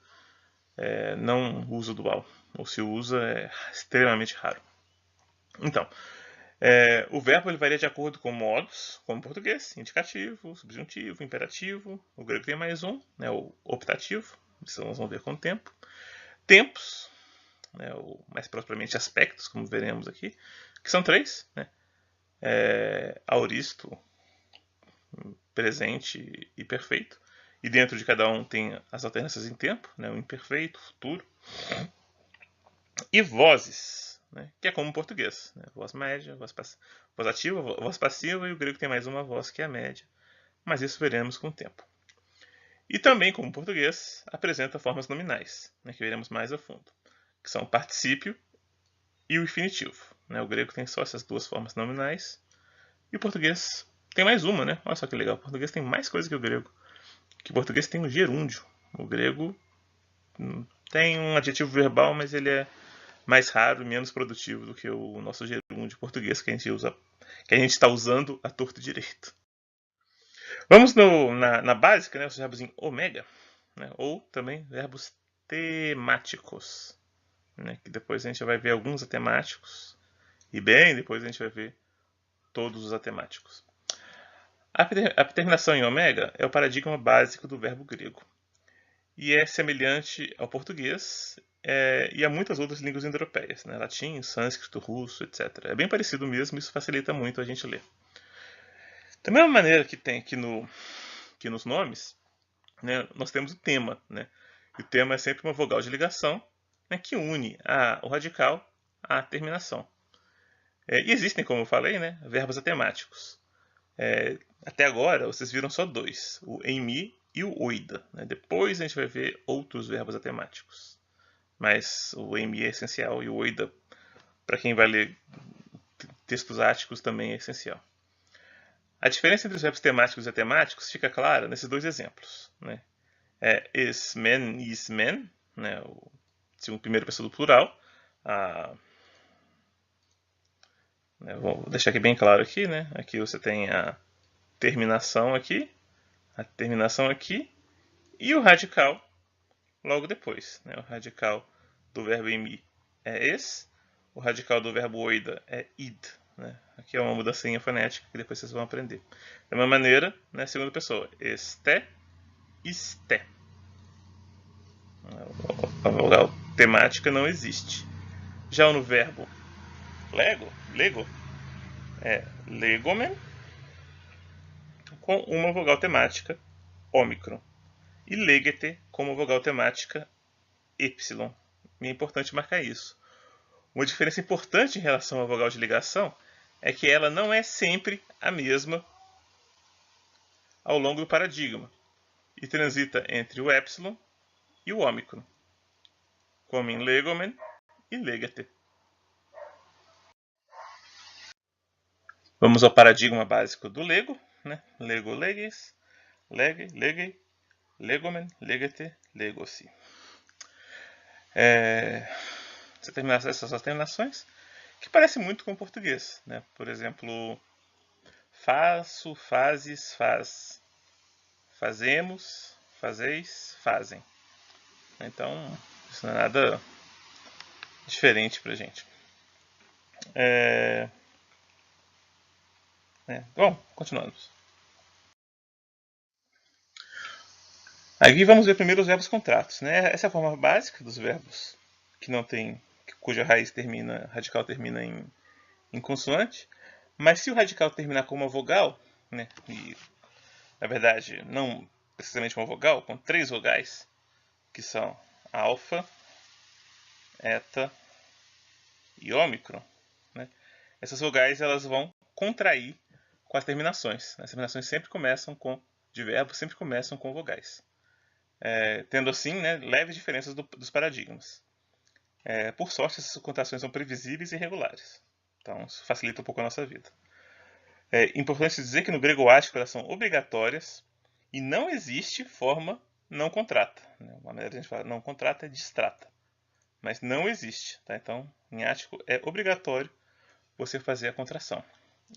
não usa o dual, ou se usa é extremamente raro. Então, o verbo ele varia de acordo com modos, como português, indicativo, subjuntivo, imperativo. O grego tem mais um, né, o optativo, isso nós vamos ver com o tempo. Tempos, né, ou mais propriamente aspectos, como veremos aqui, que são 3, né? Aoristo, presente e perfeito. E dentro de cada um tem as alternâncias em tempo, né, o imperfeito, futuro. E vozes, né, que é como o português. Né, voz média, voz ativa, voz passiva, e o grego tem mais uma voz que é a média. Mas isso veremos com o tempo. E também, como o português, apresenta formas nominais, né, que veremos mais a fundo, que são o particípio e o infinitivo. Né, o grego tem só essas duas formas nominais, e o português tem mais uma, né? Olha só que legal, o português tem mais coisa que o grego. Que o português tem o gerúndio. O grego tem um adjetivo verbal, mas ele é mais raro e menos produtivo do que o nosso gerúndio português que a gente está usando à torto e direito. Vamos na básica, né, os verbos em ômega, né, ou também verbos temáticos, né, que depois a gente vai ver alguns atemáticos e bem depois a gente vai ver todos os atemáticos. A terminação em ômega é o paradigma básico do verbo grego e é semelhante ao português e a muitas outras línguas indo-europeias, né? Latim, sânscrito, russo, etc. É bem parecido mesmo, isso facilita muito a gente ler. Da mesma maneira que tem aqui nos nomes, né, nós temos o tema, né? E o tema é sempre uma vogal de ligação, né, que une o radical à terminação. E existem, como eu falei, né, verbos atemáticos. Até agora, vocês viram só 2, o eimi e o oida. Né? Depois a gente vai ver outros verbos atemáticos. Mas o eimi é essencial e o oida, para quem vai ler textos áticos também é essencial. A diferença entre os verbos temáticos e atemáticos fica clara nesses dois exemplos, né? Is men, né? O segundo primeiro pessoa do plural. Vou deixar aqui bem claro aqui, né? Aqui você tem a terminação aqui e o radical logo depois, né? O radical do verbo emi é es, o radical do verbo oida é id, né? Aqui é uma mudancinha fonética que depois vocês vão aprender. Da mesma maneira, né? Segunda pessoa, este, iste. A vogal temática não existe. Já no verbo lego, é legomen, com uma vogal temática ômicron. E legete como vogal temática epsilon. É importante marcar isso. Uma diferença importante em relação à vogal de ligação é que ela não é sempre a mesma ao longo do paradigma e transita entre o epsilon e o ômicron, como em legomen e legete. Vamos ao paradigma básico do lego, né? Lego, leges, lege, legei, legomen, legete, legosi. Essas terminações que parecem muito com o português, né? Por exemplo, faço, fazes, faz, fazemos, fazeis, fazem. Então, isso não é nada diferente pra gente. Bom, continuamos. Aqui vamos ver primeiro os verbos contratos, né? Essa é a forma básica dos verbos que não tem, cuja radical termina em consoante. Mas se o radical terminar com uma vogal, né? E na verdade não precisamente uma vogal, com 3 vogais, que são alfa, eta e ômicron, né? Essas vogais elas vão contrair com as terminações. As terminações de verbos sempre começam com vogais. Tendo assim, né, leves diferenças dos paradigmas. Por sorte, essas contrações são previsíveis e regulares. Então, isso facilita um pouco a nossa vida. É importante dizer que no grego ático elas são obrigatórias e não existe forma não contrata. Uma maneira de a gente falar não contrata é distrata. Mas não existe. Tá? Então, em ático é obrigatório você fazer a contração.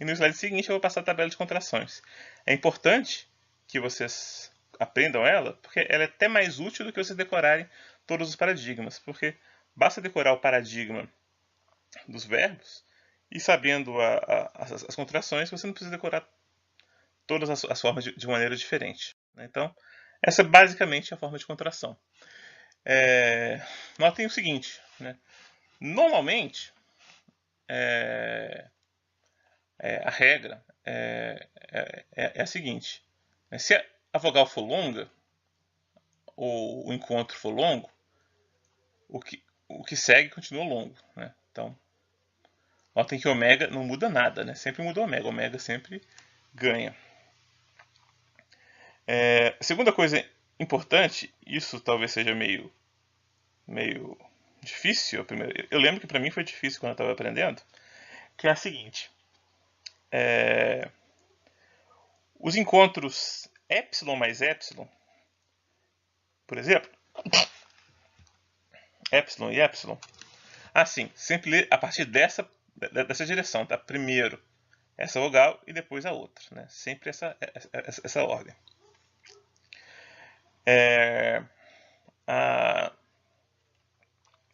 E no slide seguinte eu vou passar a tabela de contrações. É importante que vocês aprendam ela, porque ela é até mais útil do que vocês decorarem todos os paradigmas, porque basta decorar o paradigma dos verbos e sabendo as contrações, você não precisa decorar todas as formas de maneira diferente. Então, essa é basicamente a forma de contração. Notem o seguinte, né? Normalmente, a regra é a seguinte: se a vogal for longa, ou o encontro for longo, o que segue continua longo, né? Então, notem que ômega não muda nada, né? Sempre muda ômega. Ômega sempre ganha. Segunda coisa importante, isso talvez seja meio difícil. Eu lembro que para mim foi difícil quando eu estava aprendendo, que é a seguinte: os encontros epsilon mais epsilon, por exemplo, epsilon e epsilon, assim, sempre lê a partir dessa direção, tá? Primeiro essa vogal e depois a outra, né? Sempre essa ordem.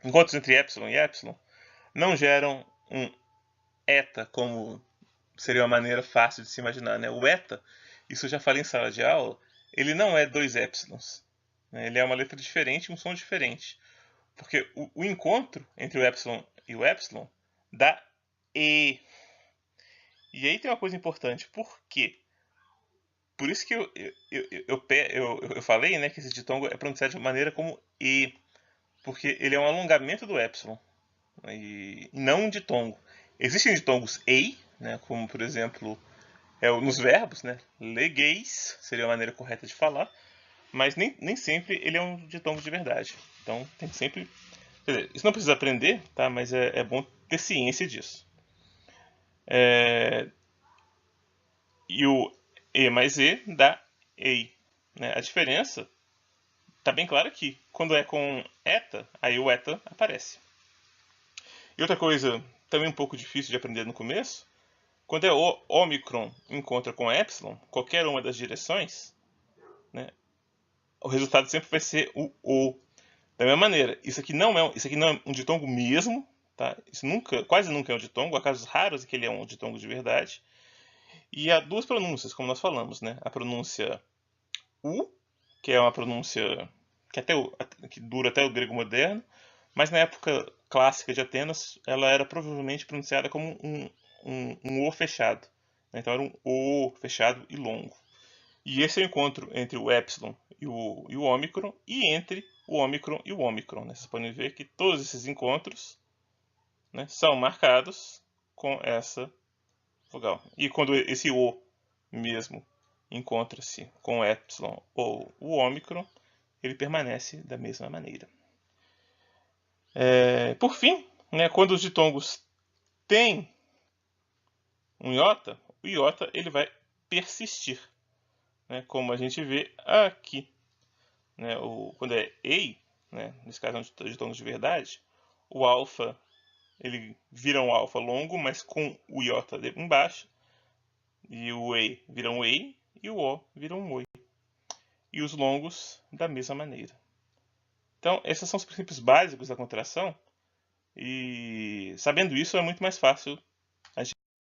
Encontros entre epsilon e epsilon não geram um eta, como seria uma maneira fácil de se imaginar, né? O eta, isso eu já falei em sala de aula, ele não é 2 épsilons, né? Ele é uma letra diferente, um som diferente, porque o encontro entre o epsilon e o epsilon dá e. E aí tem uma coisa importante, por quê? Por isso que eu falei, né, que esse ditongo é pronunciado de maneira como e, porque ele é um alongamento do epsilon, e não um ditongo. Existem ditongos ei, né, como por exemplo nos verbos, né, legueis seria a maneira correta de falar, mas nem sempre ele é um ditongo de verdade. Então tem que sempre, quer dizer, isso não precisa aprender, tá? Mas é bom ter ciência disso. E o E mais E dá EI. Né? A diferença está bem clara aqui. Quando é com eta, aí o eta aparece. E outra coisa também um pouco difícil de aprender no começo, quando é o ômicron encontra com epsilon, qualquer uma das direções, né, o resultado sempre vai ser o O. Da mesma maneira, isso aqui não é um ditongo mesmo, tá? Isso quase nunca é um ditongo, há casos raros em que ele é um ditongo de verdade. E há duas pronúncias, como nós falamos, né? A pronúncia U, que é uma pronúncia que dura até o grego moderno, mas na época clássica de Atenas, ela era provavelmente pronunciada como um O fechado. Então era um O fechado e longo. E esse é o encontro entre o epsilon e o ômicron, e entre o ômicron e o ômicron. Né? Vocês podem ver que todos esses encontros, né, são marcados com essa vogal. E quando esse O mesmo encontra-se com o epsilon ou o ômicron, ele permanece da mesma maneira. Por fim, né, quando os ditongos têm um iota, o iota ele vai persistir, né, como a gente vê aqui. Né, quando é EI, né, nesse caso é um ditongo de verdade, o alfa ele vira um alfa longo, mas com o iota embaixo, e o E vira um EI, e o O vira um OI. E os longos da mesma maneira. Então, esses são os princípios básicos da contração, e sabendo isso é muito mais fácil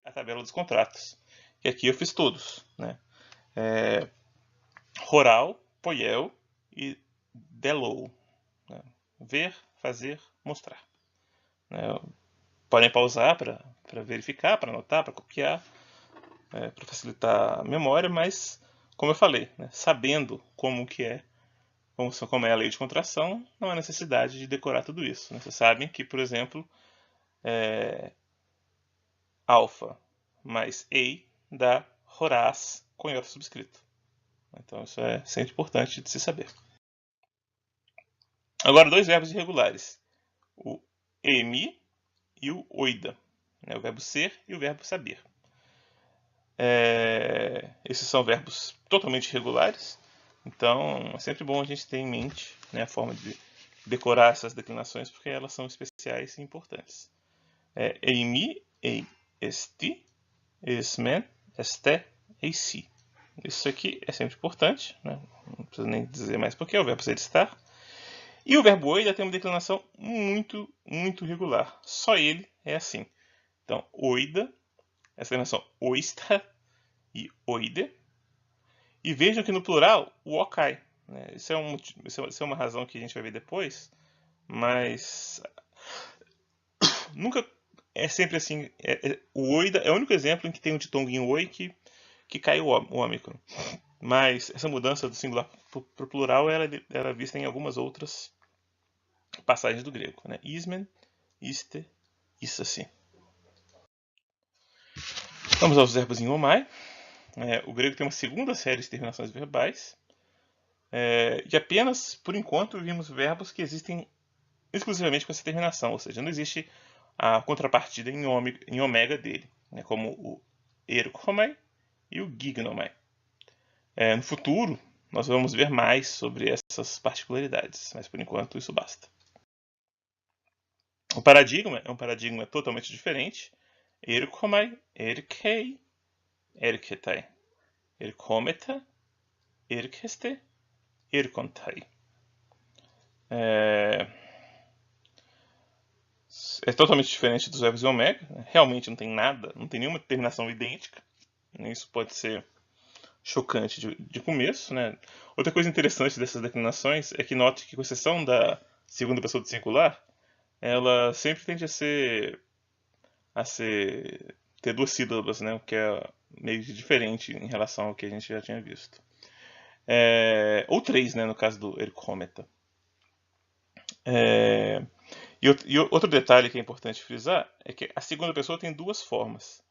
a tabela dos contratos. E aqui eu fiz todos, né? Roral, poiel e delou. Né? Ver, fazer, mostrar. Né? Podem pausar para verificar, para anotar, para copiar, para facilitar a memória, mas, como eu falei, né? Sabendo como é a lei de contração, não há necessidade de decorar tudo isso. Né? Vocês sabem que, por exemplo, alfa mais EI dá Horaz com iota subscrito. Então isso é sempre importante de se saber. Agora, dois verbos irregulares. O emi e o oida. Né? O verbo ser e o verbo saber. Esses são verbos totalmente irregulares. Então é sempre bom a gente ter em mente, né, a forma de decorar essas declinações, porque elas são especiais e importantes. Eimi, ei, esti, esmen, este, eisi. Isso aqui é sempre importante, né? Não preciso nem dizer mais porque é o verbo ser estar. E o verbo oida tem uma declinação muito, muito regular. Só ele é assim. Então, oida, essa declinação oista e oide. E vejam que no plural o O cai. Né? Isso é uma razão que a gente vai ver depois, mas nunca é sempre assim. O oida é o único exemplo em que tem um ditongo em oi que cai o ômicron. Mas essa mudança do singular para o plural era vista em algumas outras passagens do grego. Né? Ismen, iste, isso assim. Vamos aos verbos em omai. O grego tem uma segunda série de terminações verbais. E apenas, por enquanto, vimos verbos que existem exclusivamente com essa terminação. Ou seja, não existe a contrapartida em ômega dele. Né? Como o erkomai e o gignomai. No futuro, nós vamos ver mais sobre essas particularidades, mas por enquanto isso basta. O paradigma é um paradigma totalmente diferente. Erkomai, erkei, erketai. Erkometa, erkeste, erkontai. É totalmente diferente dos verbos em ômega. Realmente não tem nada, não tem nenhuma terminação idêntica. Isso pode ser chocante de começo, né? Outra coisa interessante dessas declinações é que note que, com exceção da segunda pessoa do singular, ela sempre tende ter duas sílabas, né? O que é meio que diferente em relação ao que a gente já tinha visto. Ou três, né? No caso do erkometa. E outro detalhe que é importante frisar é que a segunda pessoa tem duas formas.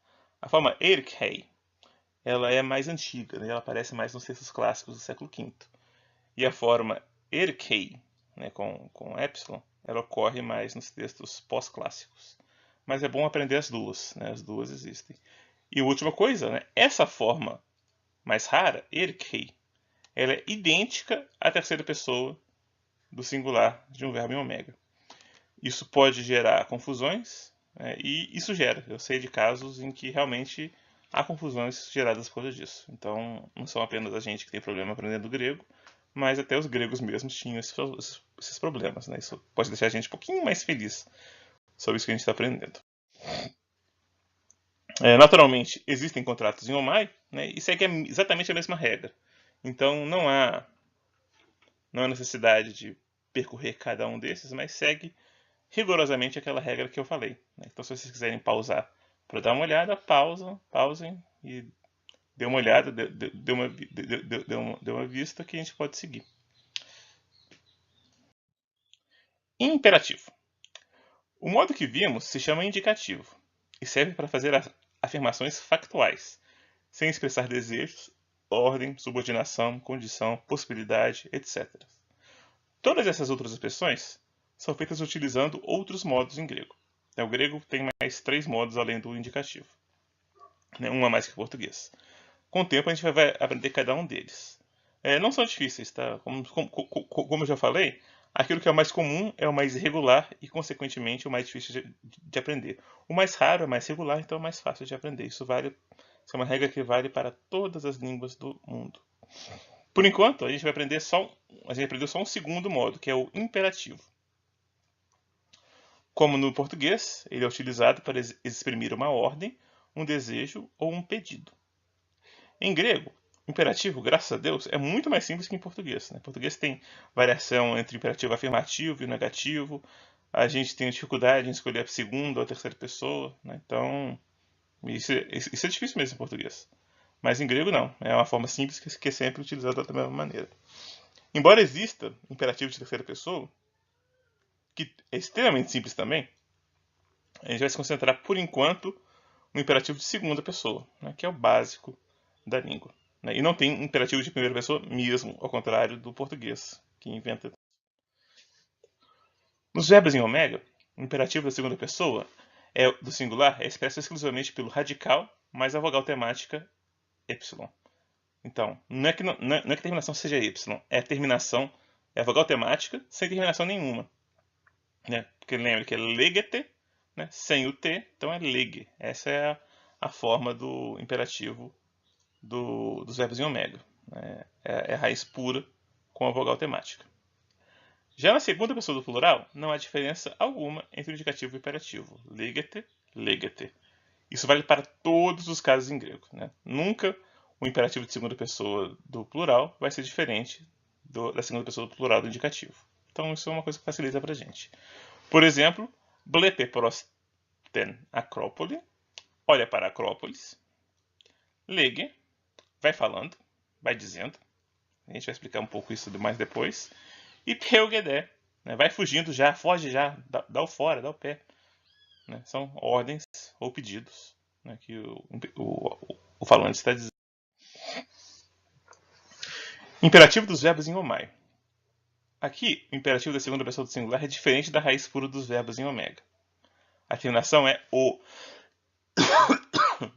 A forma erkei, ela é mais antiga, né? Ela aparece mais nos textos clássicos do século V. E a forma erkei, né, com epsilon, ela ocorre mais nos textos pós-clássicos. mas é bom aprender as duas, né? As duas existem. E a última coisa, né? Essa forma mais rara, erkei, ela é idêntica à terceira pessoa do singular de um verbo em ômega. Isso pode gerar confusões, né? E isso gera. Eu sei de casos em que realmente há confusões geradas por causa disso. Então, não são apenas a gente que tem problema aprendendo grego, mas até os gregos mesmos tinham esses problemas, né? Isso pode deixar a gente um pouquinho mais feliz sobre isso que a gente está aprendendo. Naturalmente, existem contratos em OMAI, né? E segue exatamente a mesma regra. Então, não há necessidade de percorrer cada um desses, mas segue rigorosamente aquela regra que eu falei, né? Então, se vocês quiserem pausar para dar uma olhada, pausem e dê uma olhada, dê uma vista que a gente pode seguir. Imperativo. O modo que vimos se chama indicativo e serve para fazer afirmações factuais, sem expressar desejos, ordem, subordinação, condição, possibilidade, etc. Todas essas outras expressões são feitas utilizando outros modos em grego. O grego tem mais 3 modos além do indicativo, um a mais que o português. Com o tempo a gente vai aprender cada um deles. Não são difíceis, tá? Como eu já falei, aquilo que é o mais comum é o mais irregular e, consequentemente, o mais difícil de aprender. O mais raro é mais regular, então é mais fácil de aprender. Isso é uma regra que vale para todas as línguas do mundo. Por enquanto, a gente aprendeu só um segundo modo, que é o imperativo. Como no português, ele é utilizado para exprimir uma ordem, um desejo ou um pedido. Em grego, o imperativo, graças a Deus, é muito mais simples que em português. Em português tem variação entre imperativo afirmativo e negativo. A gente tem dificuldade em escolher a segunda ou a terceira pessoa. Então, isso é difícil mesmo em português. Mas em grego não. É uma forma simples que é sempre utilizada da mesma maneira. Embora exista imperativo de terceira pessoa, que é extremamente simples também, a gente vai se concentrar, por enquanto, no imperativo de segunda pessoa, que é o básico da língua. E não tem imperativo de primeira pessoa mesmo, ao contrário do português, que inventa. Nos verbos em ômega, o imperativo da segunda pessoa do singular é expresso exclusivamente pelo radical mais a vogal temática y. Então, não é que a terminação seja y, é a terminação, é a vogal temática sem terminação nenhuma. Porque lembra que é legete, sem o T, então é lege. Essa é a forma do imperativo dos verbos em ômega. É a raiz pura com a vogal temática. Já na segunda pessoa do plural, não há diferença alguma entre o indicativo e o imperativo. Legete, legete. Isso vale para todos os casos em grego. Nunca o imperativo de segunda pessoa do plural vai ser diferente da segunda pessoa do plural do indicativo. Então isso é uma coisa que facilita para a gente. Por exemplo, blepe prosten acrópole, olha para a Acrópolis. Lege, vai falando, vai dizendo. A gente vai explicar um pouco isso mais depois. E peugedé, vai fugindo já, foge já, dá o fora, dá o pé. São ordens ou pedidos que o falante está dizendo. Imperativo dos verbos em ômai. Aqui, o imperativo da segunda pessoa do singular é diferente da raiz pura dos verbos em ômega. A terminação é o.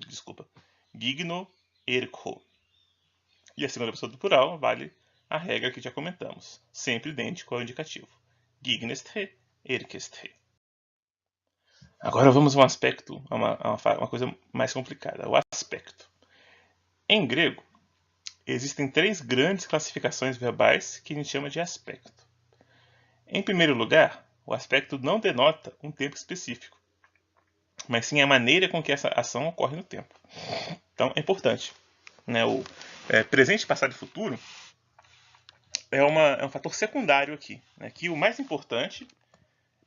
Desculpa. Gigno erko. E a segunda pessoa do plural vale a regra que já comentamos, sempre idêntico ao indicativo. Gigneste, erkeste. Agora vamos a um aspecto, a uma coisa mais complicada, o aspecto. Em grego, existem 3 grandes classificações verbais que a gente chama de aspecto. Em primeiro lugar, o aspecto não denota um tempo específico, mas sim a maneira com que essa ação ocorre no tempo. Então, é importante. O presente, passado e futuro é um fator secundário aqui. Que o mais importante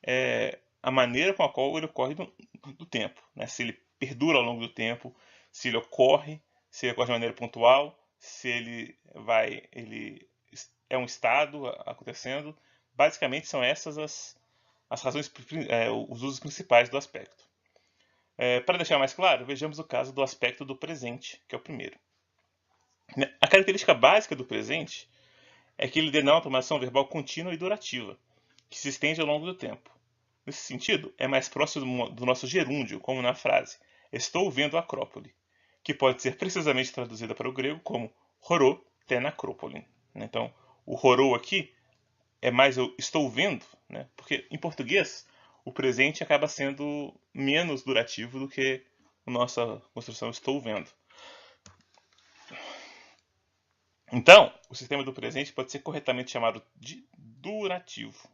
é a maneira com a qual ele ocorre do tempo. Se ele perdura ao longo do tempo, se ele ocorre de maneira pontual, se ele é um estado acontecendo. Basicamente são essas as razões, os usos principais do aspecto. Para deixar mais claro, vejamos o caso do aspecto do presente, que é o primeiro. A característica básica do presente é que ele denota uma ação verbal contínua e durativa, que se estende ao longo do tempo. nesse sentido, é mais próximo do nosso gerúndio, como na frase estou vendo a Acrópole, que pode ser precisamente traduzida para o grego como horô ten Acrópole. Então, o horô aqui é mais eu estou vendo, né? Porque em português o presente acaba sendo menos durativo do que a nossa construção estou vendo. Então, o sistema do presente pode ser corretamente chamado de durativo,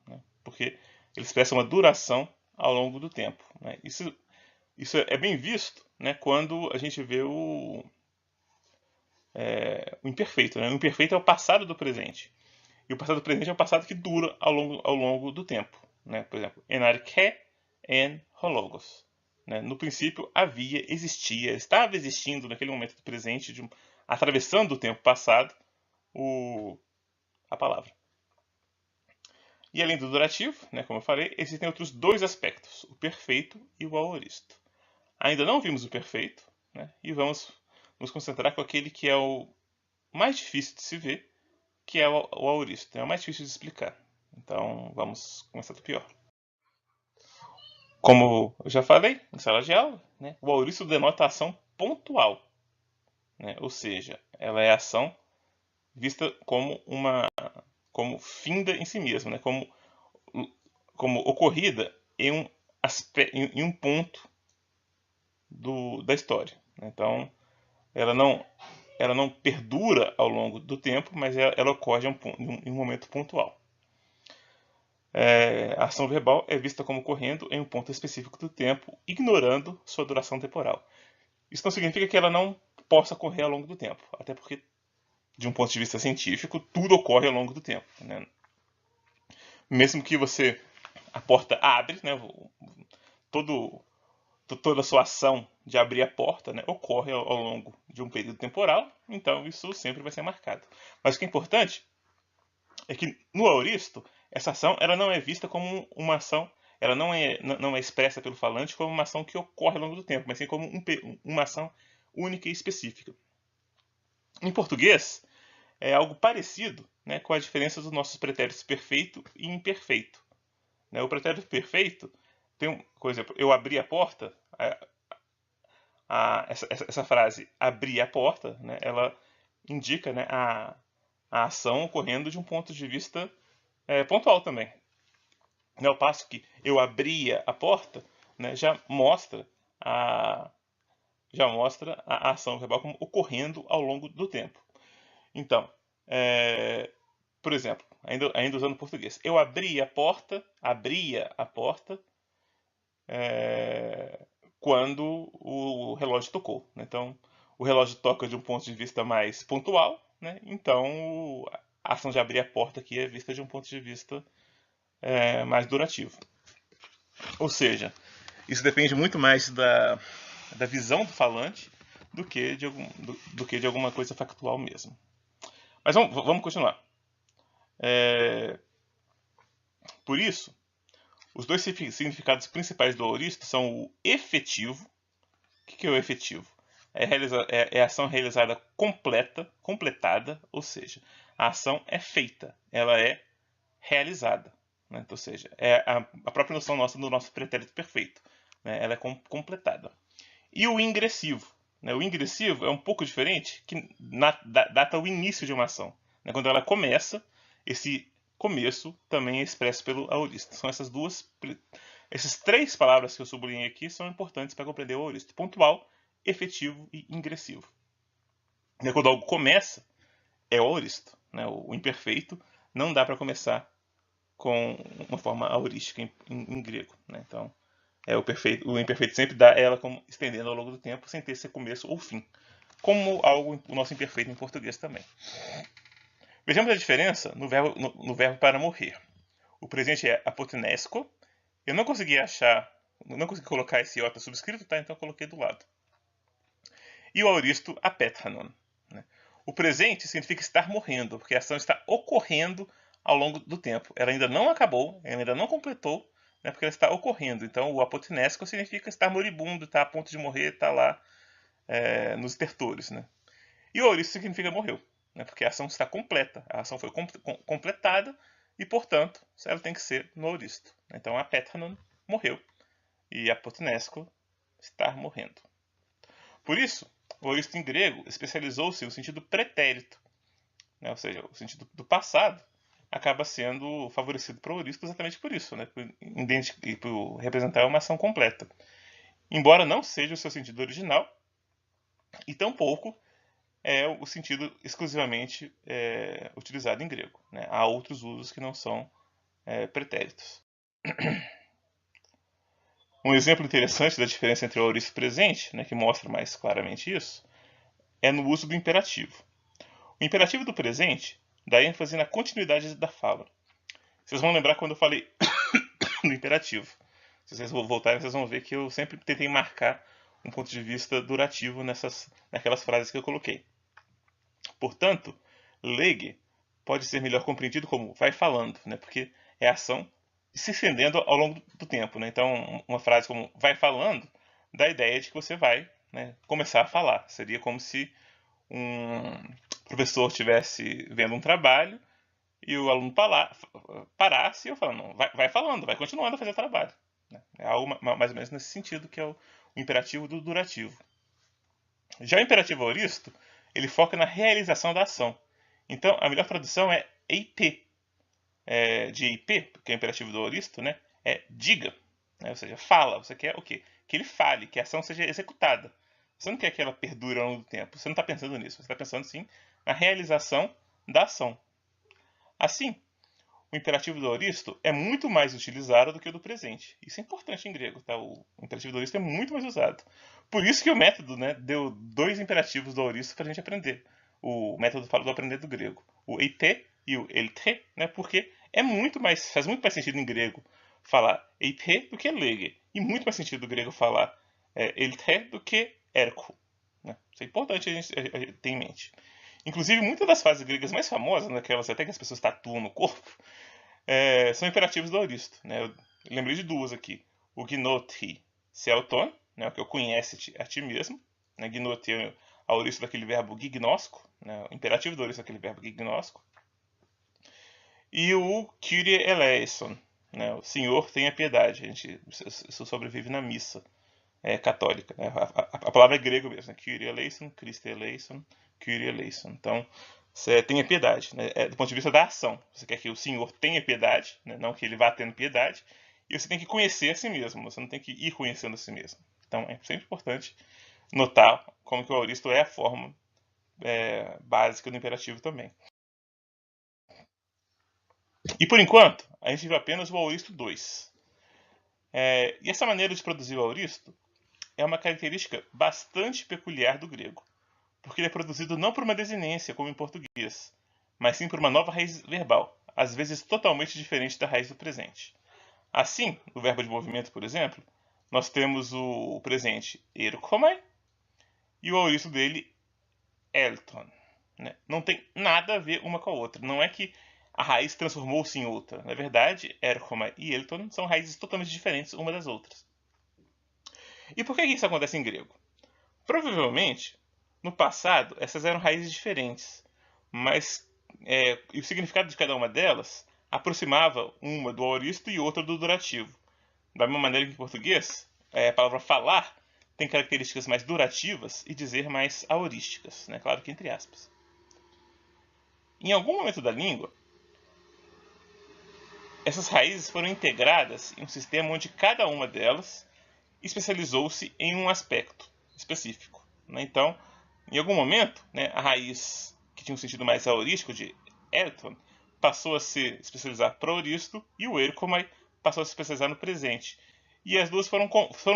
né? Porque ele expressa uma duração ao longo do tempo, né? Isso é bem visto, né, quando a gente vê o imperfeito. Né? O imperfeito é o passado do presente. E o passado do presente é o passado que dura ao longo do tempo. Né? Por exemplo, enarché en hologos. Né? No princípio havia, existia, estava existindo naquele momento do presente, atravessando o tempo passado, a palavra. E além do durativo, né, como eu falei, existem outros dois aspectos, o perfeito e o aoristo. Ainda não vimos o perfeito, né, e vamos nos concentrar com aquele que é o mais difícil de se ver, que é o aoristo. É o mais difícil de explicar. Então vamos começar do pior. Como eu já falei em sala de aula, né, o aoristo denota a ação pontual. Né, ou seja, ela é a ação vista como finda em si mesma, né, como ocorrida em um ponto da história. Então, ela não perdura ao longo do tempo, mas ela ocorre em um momento pontual. A ação verbal é vista como ocorrendo em um ponto específico do tempo, ignorando sua duração temporal. Isso não significa que ela não possa ocorrer ao longo do tempo, até porque, de um ponto de vista científico, tudo ocorre ao longo do tempo. Né? Mesmo que a porta abre, né, toda a sua ação de abrir a porta, né, ocorre ao longo de um período temporal, então isso sempre vai ser marcado. Mas o que é importante é que no aoristo, essa ação ela não é vista como uma ação, ela não é expressa pelo falante como uma ação que ocorre ao longo do tempo, mas sim como uma ação única e específica. Em português, é algo parecido, né, com a diferença dos nossos pretéritos perfeito e imperfeito. Né, o pretérito perfeito tem, por exemplo, eu abri a porta, essa frase abrir a porta, né, ela indica, né, a ação ocorrendo de um ponto de vista pontual também. Ao passo que eu abria a porta, né, já mostra a ação verbal como ocorrendo ao longo do tempo. Então, por exemplo, ainda usando português, eu abria a porta quando o relógio tocou. Né? Então, o relógio toca de um ponto de vista mais pontual, né? Então a ação de abrir a porta aqui é vista de um ponto de vista mais durativo. Ou seja, isso depende muito mais da visão do falante do que de alguma coisa factual mesmo. Mas vamos continuar. Por isso, os dois significados principais do aoristo são o efetivo. O que é o efetivo? É a ação realizada completada, ou seja, a ação é feita, ela é realizada. Né? Ou seja, é a própria noção nossa do nosso pretérito perfeito. Né? Ela é completada. E o ingressivo. Né? O ingressivo é um pouco diferente, que data o início de uma ação. Né? Quando ela começa, esse começo também é expresso pelo aoristo. São essas três palavras que eu sublinhei aqui são importantes para compreender o aoristo: pontual, efetivo e ingressivo. E quando algo começa, é o aoristo. Né? O imperfeito não dá para começar com uma forma aurística em grego. Né? Então, o imperfeito sempre dá ela como estendendo ao longo do tempo, sem ter esse começo ou fim. Como o nosso imperfeito em português também. Vejamos a diferença no verbo para morrer. O presente é apotinesco. Eu não consegui colocar esse iota subscrito, tá? Então eu coloquei do lado. E o aoristo apetranon. Né? O presente significa estar morrendo, porque a ação está ocorrendo ao longo do tempo. Ela ainda não acabou, ela ainda não completou, né, porque ela está ocorrendo. Então o apotinesco significa estar moribundo, estar a ponto de morrer, estar lá nos estertores. Né? E o aoristo significa morreu, né, porque a ação está completa. A ação foi completada e, portanto, ela tem que ser no aoristo. Então, a Pétanon morreu e a Potinesco está morrendo. Por isso, o aoristo em grego especializou-se no sentido pretérito, né? Ou seja, o sentido do passado acaba sendo favorecido para o aoristo exatamente por isso, né? por representar uma ação completa. Embora não seja o seu sentido original, e tampouco é o sentido exclusivamente utilizado em grego, né? Há outros usos que não são pretéritos. Um exemplo interessante da diferença entre o aoristo presente, né, que mostra mais claramente isso, é no uso do imperativo. O imperativo do presente dá ênfase na continuidade da fala. Vocês vão lembrar quando eu falei do imperativo. Se vocês voltarem, vocês vão ver que eu sempre tentei marcar um ponto de vista durativo naquelas frases que eu coloquei. Portanto, lege pode ser melhor compreendido como vai falando, né, porque é a ação se estendendo ao longo do tempo. Né? Então, uma frase como vai falando dá a ideia de que você vai, né, começar a falar. Seria como se um professor estivesse vendo um trabalho e o aluno parasse e eu falando, não, vai falando, vai continuando a fazer o trabalho. Né? É algo mais ou menos nesse sentido que é o imperativo do durativo. Já o imperativo aoristo, ele foca na realização da ação. Então, a melhor tradução é EIP. De EIP, que é o imperativo do aoristo, né? É diga. Né? Ou seja, fala. Você quer o quê? Que ele fale, que a ação seja executada. Você não quer que ela perdure ao longo do tempo. Você não está pensando nisso. Você está pensando, sim, na realização da ação. Assim, o imperativo do aoristo é muito mais utilizado do que o do presente. Isso é importante em grego, tá? O imperativo do aoristo é muito mais usado. Por isso que o método, né, deu 2 imperativos do aoristo para a gente aprender. O método fala do aprender do grego. O eite e o elte, né, porque faz muito mais sentido em grego falar eite do que lege. E muito mais sentido do grego falar elte do que erko. Né? Isso é importante a gente ter em mente. Inclusive, muitas das frases gregas mais famosas, aquelas até que as pessoas tatuam no corpo, são imperativos do aoristo. Né? Eu lembrei de 2 aqui. O gnoti seauton, né? O que eu conhece a ti mesmo. Né? Gnoti é o aoristo daquele verbo gignosco, né? O imperativo do aoristo daquele verbo gignosco. E o Kyrie eleison, né? O Senhor tenha piedade. Isso sobrevive na missa católica. Né? A palavra é grego mesmo, né? Kyrie eleison, Christe eleison, Kyrie eleison. Então, você tenha piedade, né? Do ponto de vista da ação. Você quer que o Senhor tenha piedade, né? Não que ele vá tendo piedade. E você tem que conhecer a si mesmo. Você não tem que ir conhecendo a si mesmo. Então, é sempre importante notar como que o aoristo é a forma básica do imperativo também. E por enquanto, a gente viu apenas o aoristo 2. E essa maneira de produzir o aoristo é uma característica bastante peculiar do grego, porque ele é produzido não por uma desinência, como em português, mas sim por uma nova raiz verbal, às vezes totalmente diferente da raiz do presente. Assim, no verbo de movimento, por exemplo, nós temos o presente erkomai e o aoristo dele elton. Né? Não tem nada a ver uma com a outra. Não é que a raiz transformou-se em outra. Na verdade, erkomai e elton são raízes totalmente diferentes uma das outras. E por que isso acontece em grego? Provavelmente, no passado, essas eram raízes diferentes, mas e o significado de cada uma delas aproximava uma do aoristo e outra do durativo. Da mesma maneira que em português, a palavra falar tem características mais durativas e dizer mais aorísticas, né? Claro que entre aspas. Em algum momento da língua, essas raízes foram integradas em um sistema onde cada uma delas especializou-se em um aspecto específico. Né? Então, em algum momento, né, a raiz que tinha um sentido mais aorístico de Elton passou a se especializar para o aoristo e o erkomai passou a se especializar no presente. E as duas foram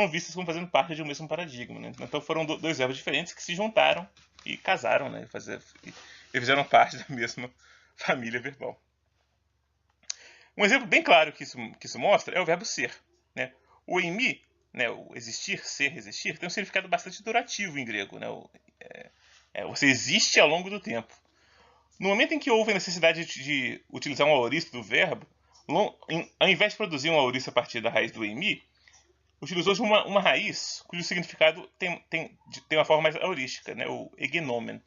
vistas como fazendo parte de um mesmo paradigma. Né? Então foram 2 verbos diferentes que se juntaram e casaram, né? E fizeram parte da mesma família verbal. Um exemplo bem claro que isso mostra é o verbo ser. Né? O eimi, né, o existir, ser, resistir, tem um significado bastante durativo em grego. Né? Você existe ao longo do tempo. No momento em que houve a necessidade de utilizar um aoristo do verbo, ao invés de produzir um aoristo a partir da raiz do eimi, utilizou uma raiz cujo significado tem uma forma mais aurística, né? O egnomen,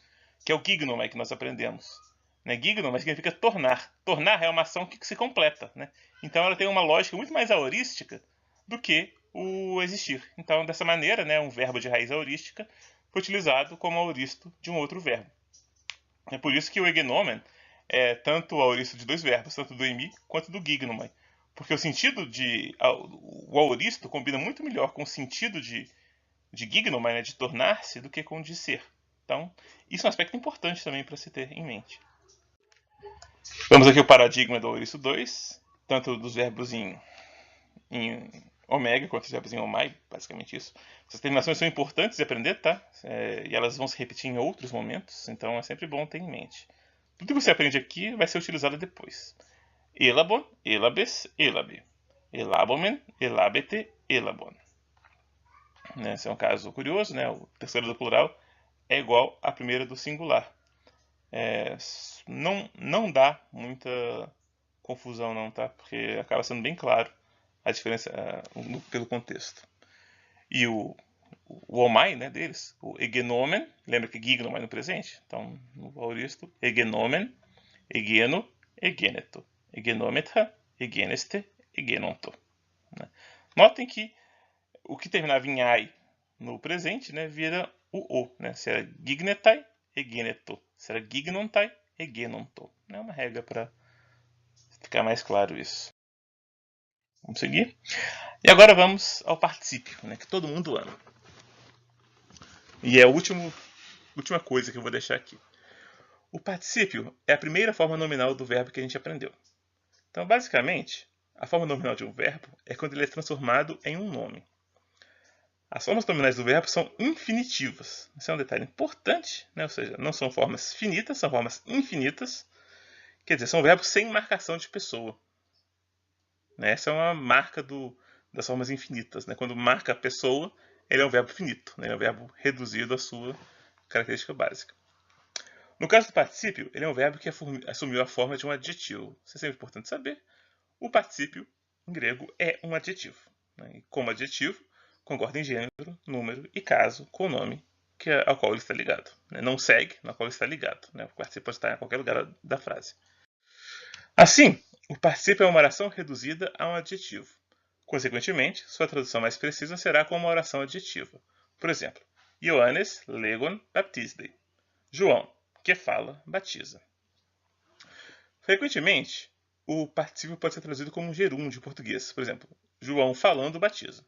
que é o gignomai que nós aprendemos. né? Gignomai significa tornar. Tornar é uma ação que se completa, né? Então ela tem uma lógica muito mais aorística do que o existir. Então, dessa maneira, né, um verbo de raiz aorística foi utilizado como aoristo de um outro verbo. É por isso que o egenomen é tanto o aoristo de dois verbos, tanto do emi quanto do gignomai. Porque o sentido o aoristo combina muito melhor com o sentido de gignomai, né, de tornar-se, do que com o de ser. Então, isso é um aspecto importante também para se ter em mente. Vamos aqui ao paradigma do aoristo 2, tanto dos verbos em ômega quanto os verbos em omai, basicamente isso. Essas terminações são importantes de aprender, tá? E elas vão se repetir em outros momentos, então é sempre bom ter em mente. Tudo que você aprende aqui vai ser utilizado depois. Elabon, elabes, elabe. Elabomen, elabete, elabon. Esse é um caso curioso, né? O terceiro do plural é igual à primeira do singular. Não dá muita confusão não, tá? Porque acaba sendo bem claro a diferença pelo contexto. E o omai, né, deles, o egenomen, lembra que gignomai no presente? Então, no aoristo, egenomen, egeno, egeneto, egenometra, egeneste, egenonto. Né? Notem que o que terminava em ai no presente, né, vira o, né? Se era gignetai, egeneto. Se era gignontai, egenonto. É uma regra para ficar mais claro isso. Vamos seguir. E agora vamos ao particípio, né, que todo mundo ama. E é a última coisa que eu vou deixar aqui. O particípio é a primeira forma nominal do verbo que a gente aprendeu. Então, basicamente, a forma nominal de um verbo é quando ele é transformado em um nome. As formas nominais do verbo são infinitivas. Esse é um detalhe importante, né? Ou seja, não são formas finitas, são formas infinitas. Quer dizer, são verbos sem marcação de pessoa. Essa é uma marca das formas infinitas. Né? Quando marca a pessoa, ele é um verbo finito, né? Ele é um verbo reduzido à sua característica básica. No caso do particípio, ele é um verbo que assumiu a forma de um adjetivo. Isso é sempre importante saber. O particípio, em grego, é um adjetivo. Né? E como adjetivo, concorda em gênero, número e caso com o nome ao qual ele está ligado. Né? Não segue no qual ele está ligado. Né? O particípio pode estar em qualquer lugar da frase. Assim, o particípio é uma oração reduzida a um adjetivo. Consequentemente, sua tradução mais precisa será como uma oração adjetiva. Por exemplo, Ioannes legon baptisdei. João, que fala, batiza. Frequentemente, o particípio pode ser traduzido como um gerúndio em português. Por exemplo, João falando batiza.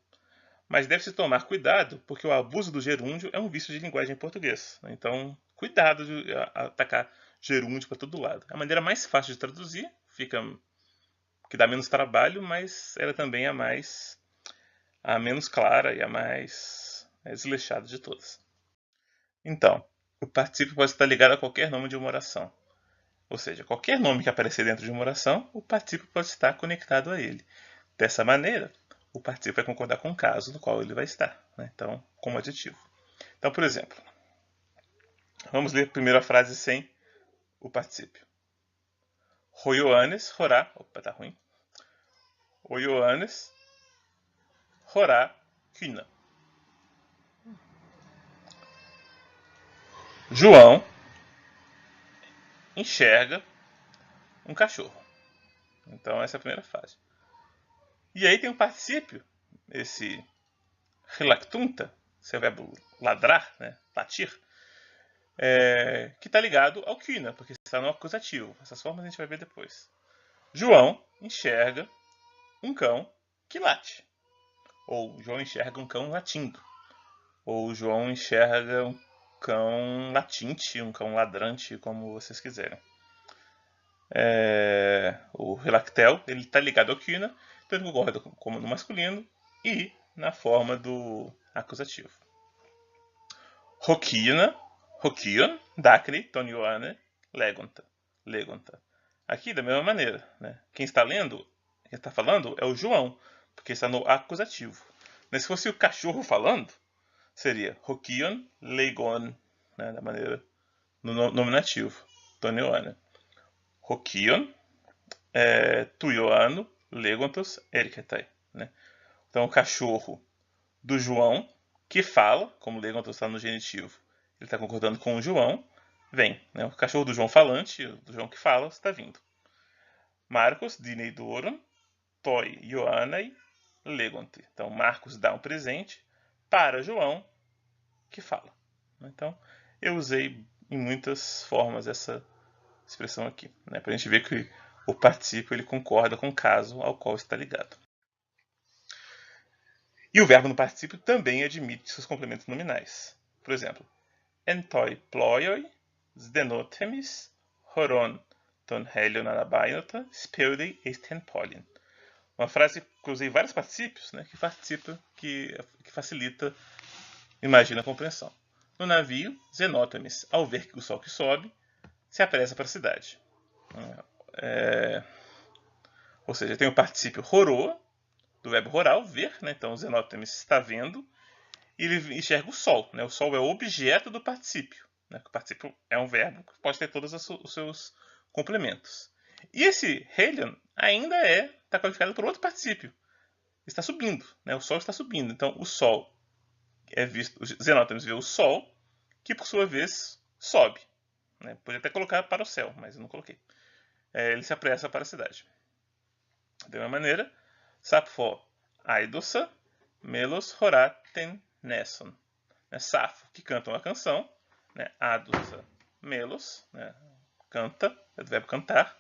Mas deve-se tomar cuidado, porque o abuso do gerúndio é um vício de linguagem em português. Então, cuidado de atacar gerúndio para todo lado. A maneira mais fácil de traduzir, que dá menos trabalho, mas ela também é a menos clara e a mais desleixada de todas. Então, o particípio pode estar ligado a qualquer nome de uma oração. Ou seja, qualquer nome que aparecer dentro de uma oração, o particípio pode estar conectado a ele. Dessa maneira, o particípio vai concordar com o caso no qual ele vai estar. Né? Então, como adjetivo. Então, por exemplo, vamos ler primeiro a frase sem o particípio. O Ioannes rorá. Opa, tá ruim. O Ioannes rorá quina. João enxerga um cachorro. Então, essa é a primeira frase. E aí tem um particípio, esse relactunta, esse é o verbo ladrar, né? Latir, que está ligado ao quina, porque está no acusativo. Essas formas a gente vai ver depois. João enxerga um cão que late. Ou João enxerga um cão latindo. Ou João enxerga um cão latinte, um cão ladrante, como vocês quiserem. O relactel ele está ligado ao quina, então ele concorda como no masculino e na forma do acusativo. Rokion, dacre, tonioane, legonta. Aqui da mesma maneira, né? Quem está falando é o João, porque está no acusativo. Mas se fosse o cachorro falando, seria Rokion, legon, né? Da maneira no nominativo, tonioane. Rokion, tuioano, legontos, eriketai. Né? Então o cachorro do João, que fala, como legontos está no genitivo, ele está concordando com o João, vem. Né? O cachorro do João falante, do João que fala, está vindo. Marcos dinei doron, toi Ioannai legonte. Então, Marcos dá um presente para João que fala. Então, eu usei em muitas formas essa expressão aqui, né? Para a gente ver que o particípio ele concorda com o caso ao qual está ligado. E o verbo no particípio também admite seus complementos nominais. Por exemplo, entoi ploioi, sdenotemis, horon ton helion anabainota, speudei esten polin. Uma frase que eu usei vários particípios, né, que facilita, imagina a compreensão. No navio, Zenótemis, ao ver que o sol que sobe, se apressa para a cidade. Ou seja, tem o particípio horô, do verbo horal, ver, né? Então Zenótemis está vendo, e ele enxerga o sol. Né? O sol é o objeto do particípio. Né? O particípio é um verbo que pode ter todos os seus complementos. E esse helion ainda está qualificado por outro particípio. Está subindo, né? O sol está subindo. Então o sol é visto, Zenótemis vê o sol, que por sua vez sobe. Né? Podia até colocar para o céu, mas eu não coloquei. Ele se apressa para a cidade. Da mesma maneira, Sappho aidosa melos horaten nesson. Safo, que canta uma canção, né? Adosa melos, né? Canta, é do verbo cantar,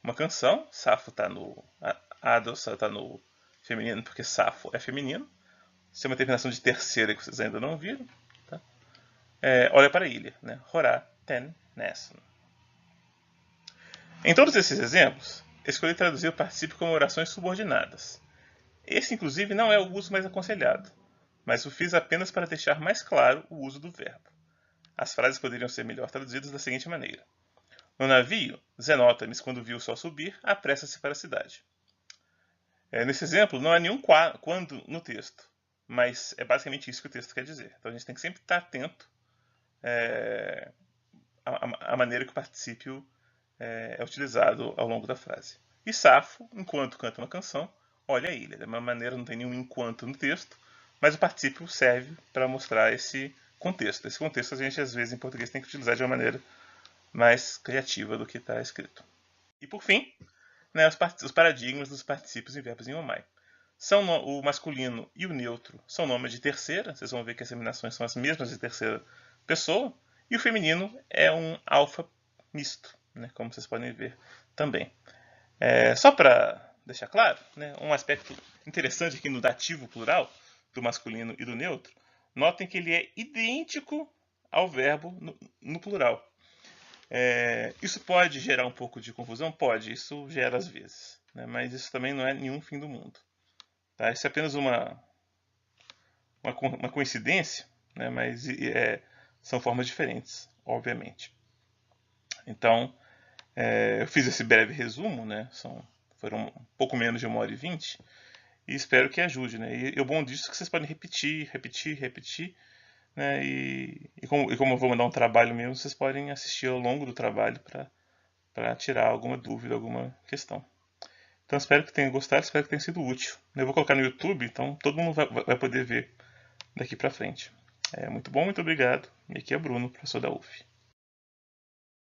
uma canção. Safo está no. Adosa está no feminino, porque Safo é feminino. Isso é uma terminação de terceira que vocês ainda não viram. Tá? Olha para a ilha, né? Horaten nesson. Em todos esses exemplos, escolhi traduzir o particípio como orações subordinadas. Esse, inclusive, não é o uso mais aconselhado, mas o fiz apenas para deixar mais claro o uso do verbo. As frases poderiam ser melhor traduzidas da seguinte maneira. No navio, Zenótemis, quando viu o sol subir, apressa-se para a cidade. Nesse exemplo, não há nenhum quando no texto, mas é basicamente isso que o texto quer dizer. Então a gente tem que sempre estar atento à maneira que o particípio é utilizado ao longo da frase. E Safo, enquanto canta uma canção, olha a ilha. Da mesma maneira, não tem nenhum enquanto no texto, mas o particípio serve para mostrar esse contexto. Esse contexto a gente, às vezes, em português tem que utilizar de uma maneira mais criativa do que está escrito. E, por fim, né, os paradigmas dos particípios em verbos em Omai. O masculino e o neutro são nomes de terceira, vocês vão ver que as terminações são as mesmas de terceira pessoa, e o feminino é um alfa misto, né, como vocês podem ver também. Só para deixar claro, né, um aspecto interessante aqui no dativo plural, do masculino e do neutro, notem que ele é idêntico ao verbo no plural. Isso pode gerar um pouco de confusão? Pode, isso gera às vezes, né, mas isso também não é nenhum fim do mundo. Tá? Isso é apenas uma coincidência, né, mas são formas diferentes, obviamente. Então, eu fiz esse breve resumo, né? Foram um pouco menos de 1h20, e espero que ajude, né? E o bom disso é que vocês podem repetir, né? E como eu vou mandar um trabalho mesmo, vocês podem assistir ao longo do trabalho para tirar alguma dúvida, alguma questão. Então espero que tenham gostado, espero que tenha sido útil. Eu vou colocar no YouTube, então todo mundo vai poder ver daqui para frente. Muito bom, muito obrigado. E aqui é Bruno, professor da UF.